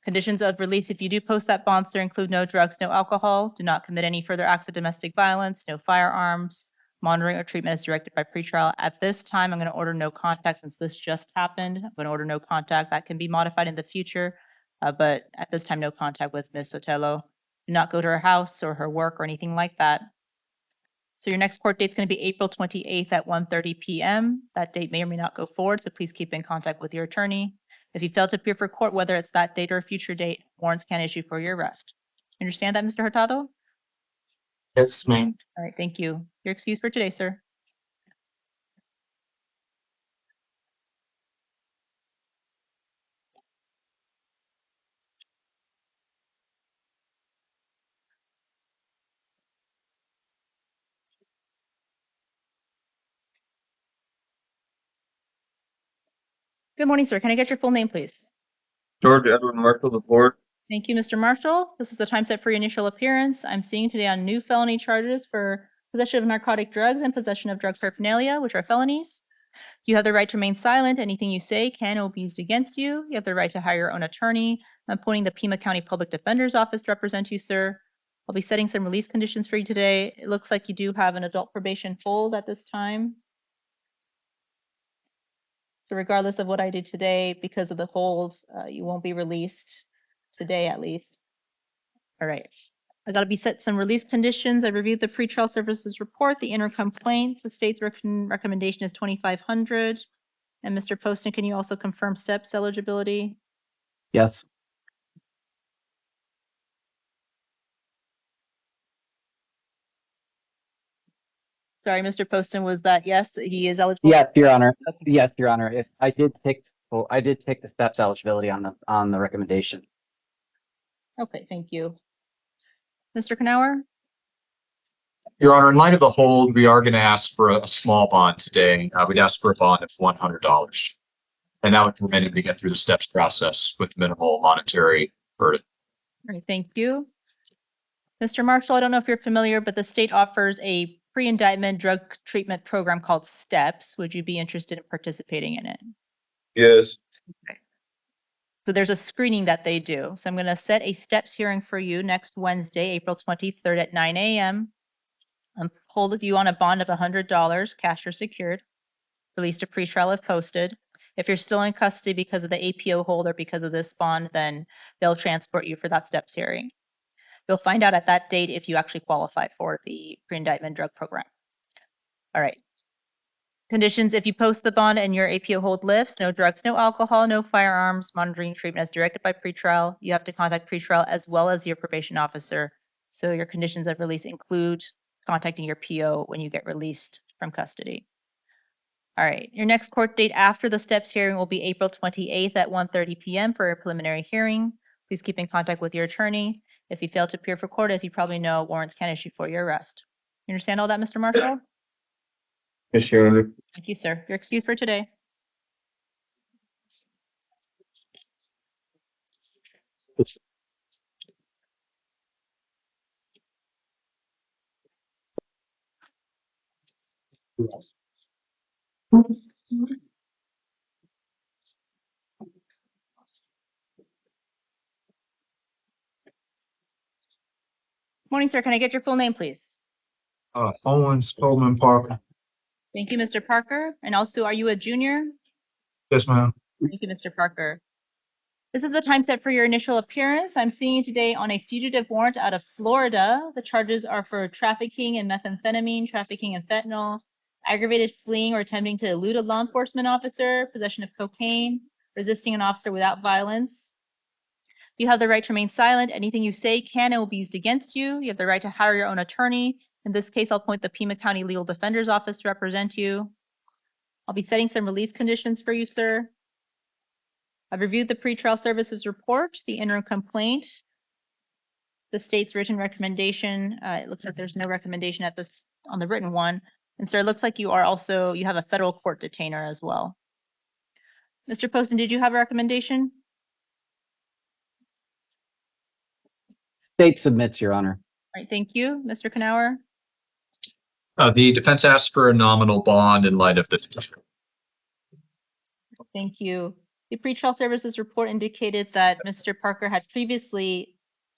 Conditions of release: if you do post that bond, sir, include no drugs, no alcohol, do not commit any further acts of domestic violence, no firearms, monitoring or treatment as directed by pretrial. At this time, I'm going to order no contact since this just happened. I'm going to order no contact. That can be modified in the future, but at this time, no contact with Ms. Sotelo. Do not go to her house or her work or anything like that. So your next court date is going to be April 28th at 1:30 p.m. That date may or may not go forward, so please keep in contact with your attorney. If you fail to appear for court, whether it's that date or a future date, warrants can issue for your arrest. You understand that, Mr. Hurtado? Yes, ma'am. All right, thank you. Your excuse for today, sir. Good morning, sir. Can I get your full name, please? George Edward Marshall IV. Thank you, Mr. Marshall. This is the time set for your initial appearance. I'm seeing today on new felony charges for possession of narcotic drugs and possession of drug paraphernalia, which are felonies. You have the right to remain silent. Anything you say can or will be used against you. You have the right to hire your own attorney. I'm appointing the Pima County Public Defender's Office to represent you, sir. I'll be setting some release conditions for you today. It looks like you do have an adult probation hold at this time. So regardless of what I do today, because of the hold, you won't be released today at least. All right. I got to be set some release conditions. I reviewed the pretrial services report, the inner complaint. The state's recommendation is $2,500. And Mr. Poston, can you also confirm STEPS eligibility? Yes. Sorry, Mr. Poston, was that yes, that he is eligible? Yes, Your Honor. Yes, Your Honor. If I did take the STEPS eligibility on the recommendation. Okay, thank you. Mr. Knauer? Your Honor, in light of the hold, we are going to ask for a small bond today. We'd ask for a bond of $100. And that would permit him to get through the steps process with minimal monetary burden. All right, thank you. Mr. Marshall, I don't know if you're familiar, but the state offers a pre-indictment drug treatment program called STEPS. Would you be interested in participating in it? Yes. Okay. So there's a screening that they do. So I'm going to set a STEPS hearing for you next Wednesday, April 23rd at 9 a.m. I'm holding you on a bond of $100, cash or secured, released to pretrial if posted. If you're still in custody because of the APO hold or because of this bond, then they'll transport you for that STEPS hearing. You'll find out at that date if you actually qualify for the pre-indictment drug program. All right. Conditions: if you post the bond and your APO hold lifts, no drugs, no alcohol, no firearms, monitoring treatment as directed by pretrial. You have to contact pretrial as well as your probation officer. So your conditions of release include contacting your PO when you get released from custody. All right, your next court date after the STEPS hearing will be April 28th at 1:30 p.m. for a preliminary hearing. Please keep in contact with your attorney. If you fail to appear for court, as you probably know, warrants can issue for your arrest. You understand all that, Mr. Marshall? Yes, Your Honor. Thank you, sir. Your excuse for today. Morning, sir. Can I get your full name, please? Owens Coleman Parker. Thank you, Mr. Parker. And also, are you a junior? Yes, ma'am. Thank you, Mr. Parker. This is the time set for your initial appearance. I'm seeing you today on a fugitive warrant out of Florida. The charges are for trafficking in methamphetamine, trafficking in fentanyl, aggravated fleeing or attempting to elude a law enforcement officer, possession of cocaine, resisting an officer without violence. You have the right to remain silent. Anything you say can and will be used against you. You have the right to hire your own attorney. In this case, I'll appoint the Pima County Legal Defender's Office to represent you. I'll be setting some release conditions for you, sir. I've reviewed the pretrial services report, the interim complaint, the state's written recommendation. It looks like there's no recommendation at this on the written one. And sir, it looks like you have a federal court detainer as well. Mr. Poston, did you have a recommendation? State submits, Your Honor. All right, thank you. Mr. Knauer? The defense asked for a nominal bond in light of the petition. Thank you. The pretrial services report indicated that Mr. Parker had previously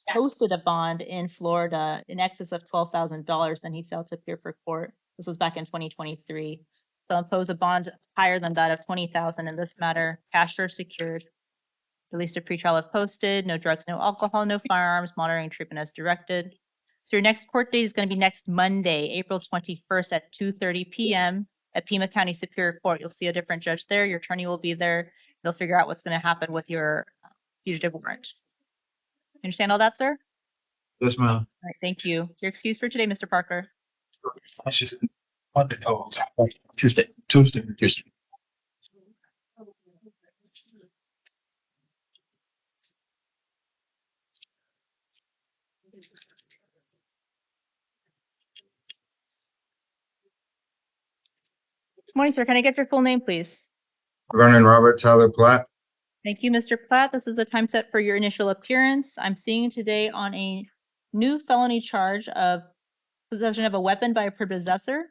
posted a bond in Florida in excess of $12,000, then he failed to appear for court. This was back in 2023. So impose a bond higher than that of $20,000 in this matter, cash or secured. Release to pretrial if posted, no drugs, no alcohol, no firearms, monitoring treatment as directed. So your next court date is going to be next Monday, April 21st at 2:30 p.m. at Pima County Superior Court. You'll see a different judge there. Your attorney will be there. They'll figure out what's going to happen with your fugitive warrant. Understand all that, sir? Yes, ma'am. All right, thank you. You're excused for today, Mr. Parker. That's just Monday. Oh, okay. Tuesday. Tuesday. Morning, sir. Can I get your full name, please? Vernon Robert Tyler Platt. Thank you, Mr. Platt. This is the time set for your initial appearance. I'm seeing you today on a new felony charge of possession of a weapon by a possessor.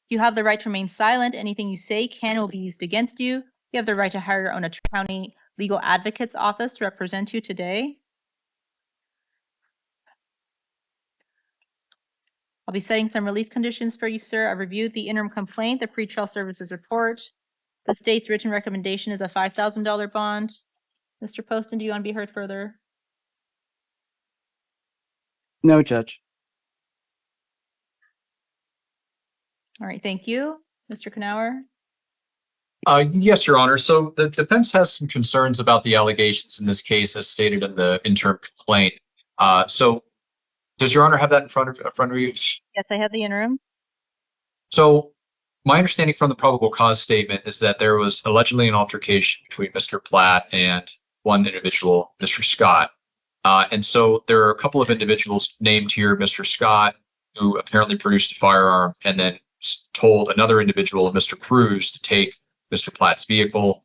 You have the right to remain silent. Anything you say can and will be used against you. You have the right to hire your own county legal advocate's office to represent you today. I'll be setting some release conditions for you, sir. I reviewed the interim complaint, the pretrial services report. The state's written recommendation is a $5,000 bond. Mr. Poston, do you want to be heard further? No, Judge. All right, thank you. Mr. Knauer? Yes, Your Honor. So the defense has some concerns about the allegations in this case as stated in the interim complaint. So does Your Honor have that in front of you? Yes, I have the interim. So my understanding from the probable cause statement is that there was allegedly an altercation between Mr. Platt and one individual, Mr. Scott. And so there are a couple of individuals named here, Mr. Scott, who apparently produced a firearm and then told another individual, Mr. Cruz, to take Mr. Platt's vehicle.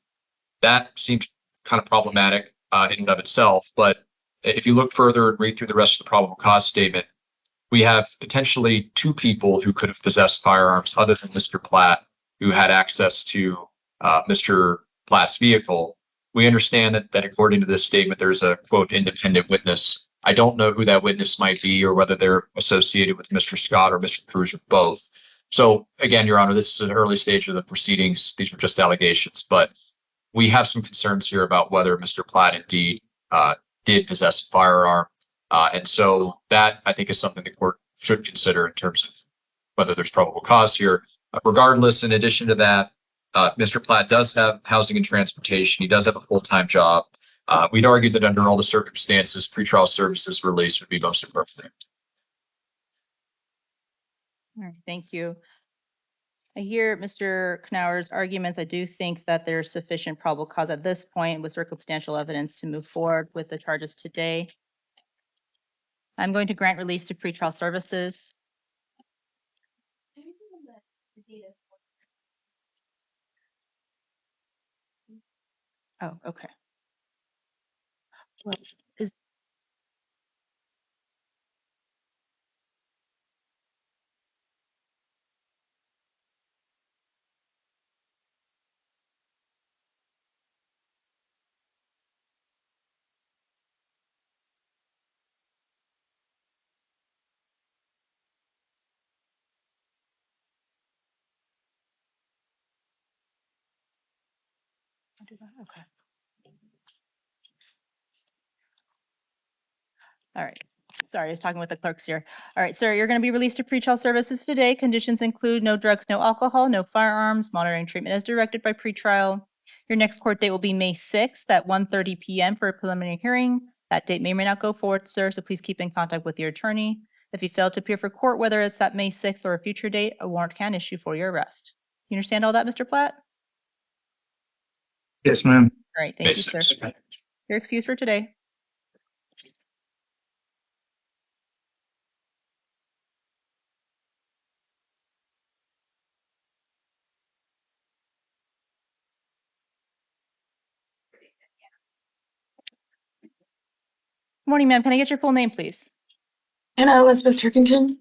That seems kind of problematic in and of itself. But if you look further and read through the rest of the probable cause statement, we have potentially two people who could have possessed firearms other than Mr. Platt, who had access to Mr. Platt's vehicle. We understand that according to this statement, there's a, quote, independent witness. I don't know who that witness might be or whether they're associated with Mr. Scott or Mr. Cruz or both. So again, Your Honor, this is an early stage of the proceedings. These were just allegations, but we have some concerns here about whether Mr. Platt indeed did possess a firearm. And so that, I think, is something the court should consider in terms of whether there's probable cause here. Regardless, in addition to that, Mr. Platt does have housing and transportation. He does have a full-time job. We'd argue that under all the circumstances, pretrial services release would be most appropriate. All right, thank you. I hear Mr. Knauer's arguments. I do think that there's sufficient probable cause at this point with circumstantial evidence to move forward with the charges today. I'm going to grant release to pretrial services. Oh, okay. Well, is Okay. All right. Sorry, I was talking with the clerks here. All right, sir, you're going to be released to pretrial services today. Conditions include no drugs, no alcohol, no firearms, monitoring treatment as directed by pretrial. Your next court date will be May 6th at 1:30 p.m. for a preliminary hearing. That date may or may not go forward, sir, so please keep in contact with your attorney. If you fail to appear for court, whether it's that May 6th or a future date, a warrant can issue for your arrest. You understand all that, Mr. Platt? Yes, ma'am. All right, thank you, sir. You're excused for today. Morning, ma'am. Can I get your full name, please? Anna Elizabeth Turkington.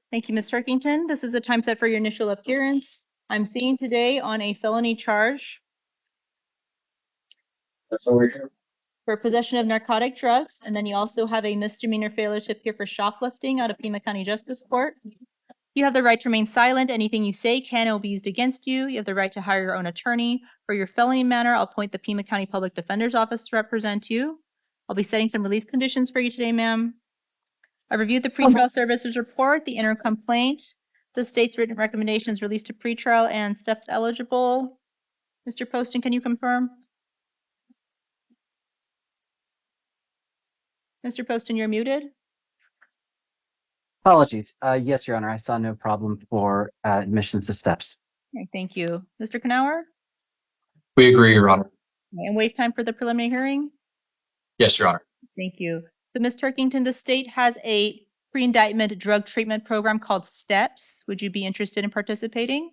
Thank you, Ms. Turkington. This is the time set for your initial appearance. I'm seeing today on a felony charge That's over here. for possession of narcotic drugs, and then you also have a misdemeanor failure to appear for shoplifting out of Pima County Justice Court. You have the right to remain silent. Anything you say can and will be used against you. You have the right to hire your own attorney. For your felony matter, I'll appoint the Pima County Public Defender's Office to represent you. I'll be setting some release conditions for you today, ma'am. I reviewed the pretrial services report, the interim complaint, the state's written recommendations released to pretrial and steps eligible. Mr. Poston, can you confirm? Mr. Poston, you're muted. Apologies. Yes, Your Honor, I saw no problem for admissions to steps. Okay, thank you. Mr. Knauer? We agree, Your Honor. And wait time for the preliminary hearing? Yes, Your Honor. Thank you. So, Ms. Turkington, the state has a pre-indictment drug treatment program called STEPS. Would you be interested in participating?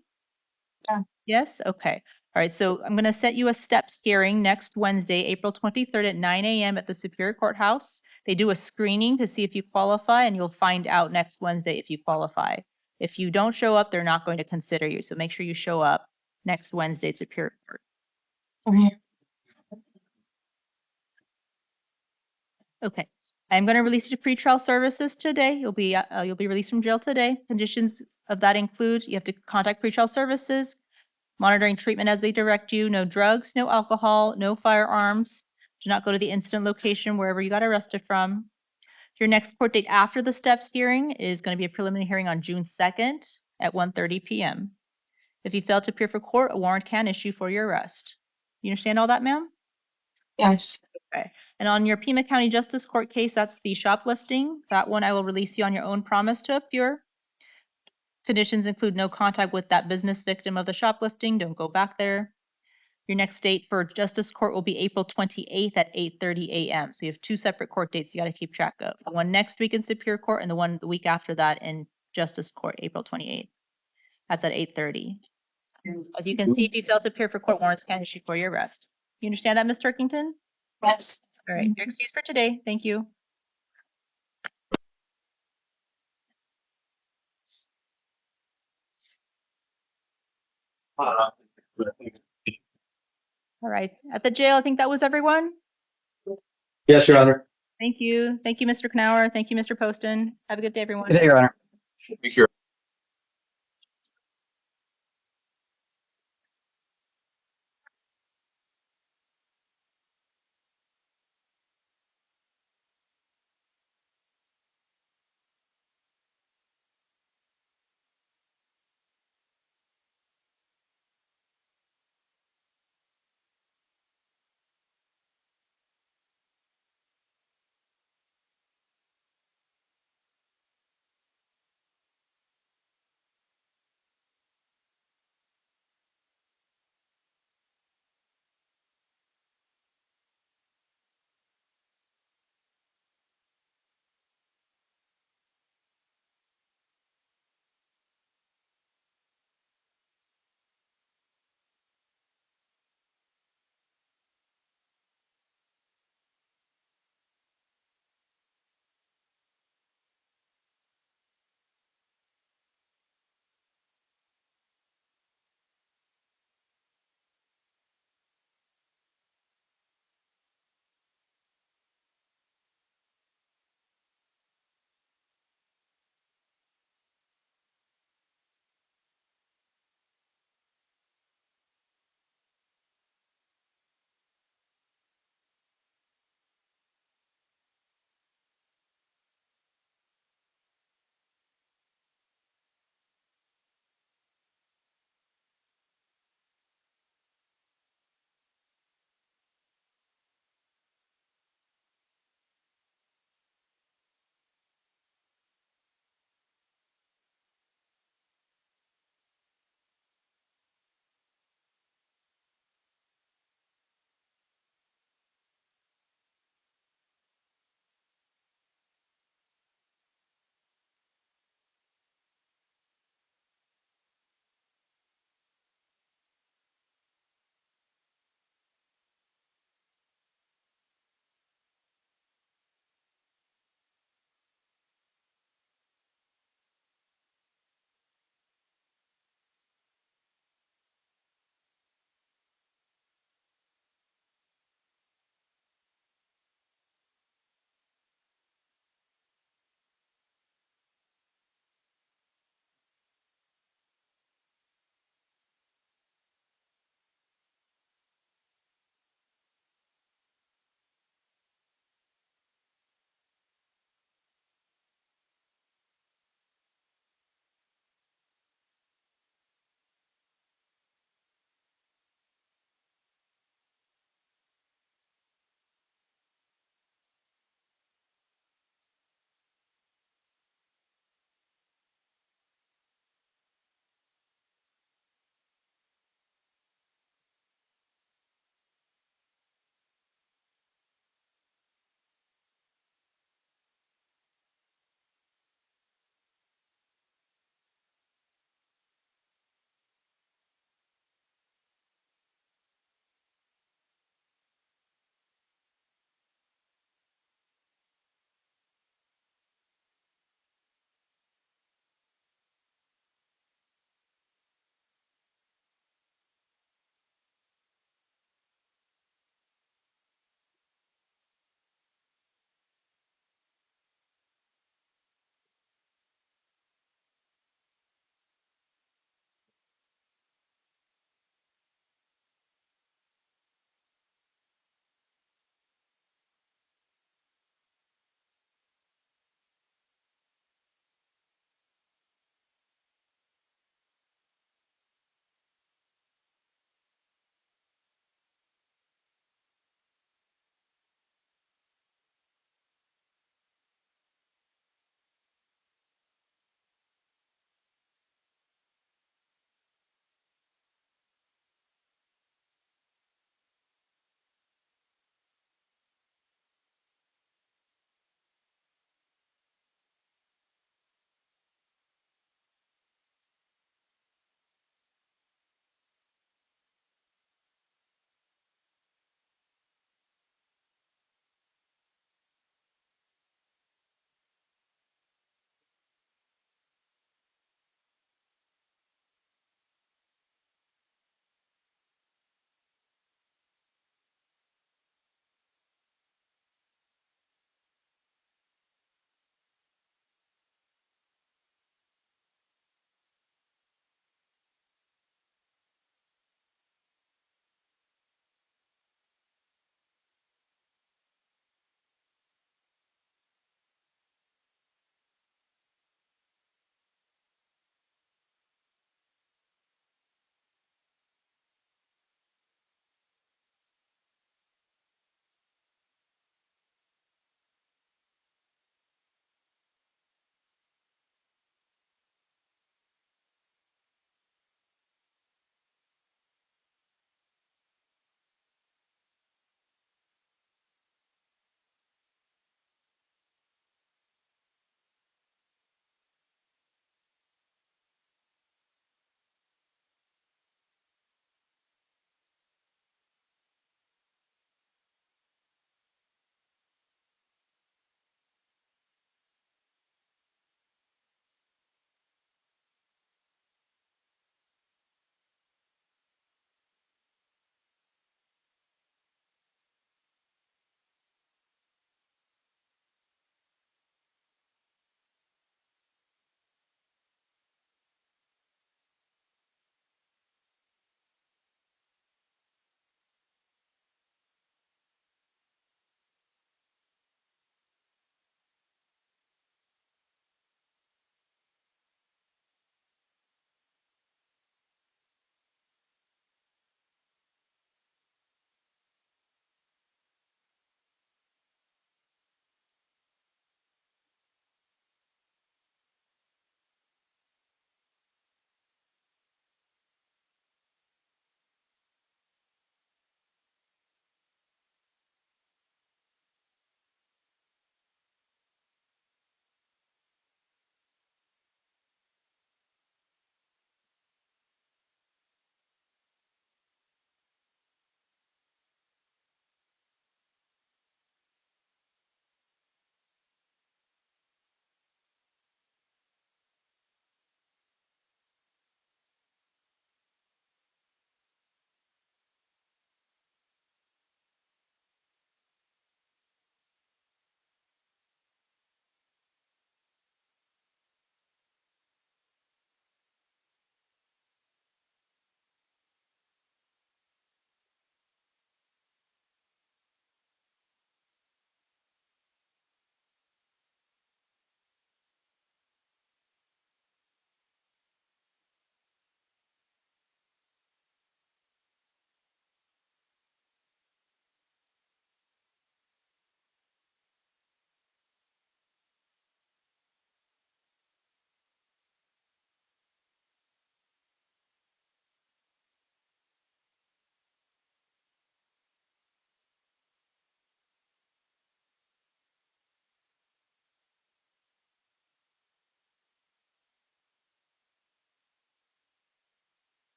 Yeah. Yes? Okay. All right. So I'm going to set you a STEPS hearing next Wednesday, April 23rd at 9 a.m. at the Superior Courthouse. They do a screening to see if you qualify, and you'll find out next Wednesday if you qualify. If you don't show up, they're not going to consider you. So make sure you show up next Wednesday at Superior Court. Okay. Okay. I'm going to release you to pretrial services today. You'll be released from jail today. Conditions of that include you have to contact pretrial services, monitoring treatment as they direct you, no drugs, no alcohol, no firearms. Do not go to the incident location wherever you got arrested from. Your next court date after the STEPS hearing is going to be a preliminary hearing on June 2nd at 1:30 p.m. If you fail to appear for court, a warrant can issue for your arrest. You understand all that, ma'am? Yes. Okay. And on your Pima County Justice Court case, that's the shoplifting. That one I will release you on your own promise to appear. Conditions include no contact with that business victim of the shoplifting. Don't go back there. Your next date for Justice Court will be April 28th at 8:30 a.m. So you have two separate court dates you got to keep track of. The one next week in Superior Court and the one the week after that in Justice Court, April 28th. That's at 8:30. As you can see, if you fail to appear for court, warrants can issue for your arrest. You understand that, Ms. Turkington? Yes. All right. You're excused for today. Thank you. All right. At the jail, I think that was everyone. Yes, Your Honor. Thank you. Thank you, Mr. Knauer. Thank you, Mr. Poston. Have a good day, everyone. Good day, Your Honor. Thank you.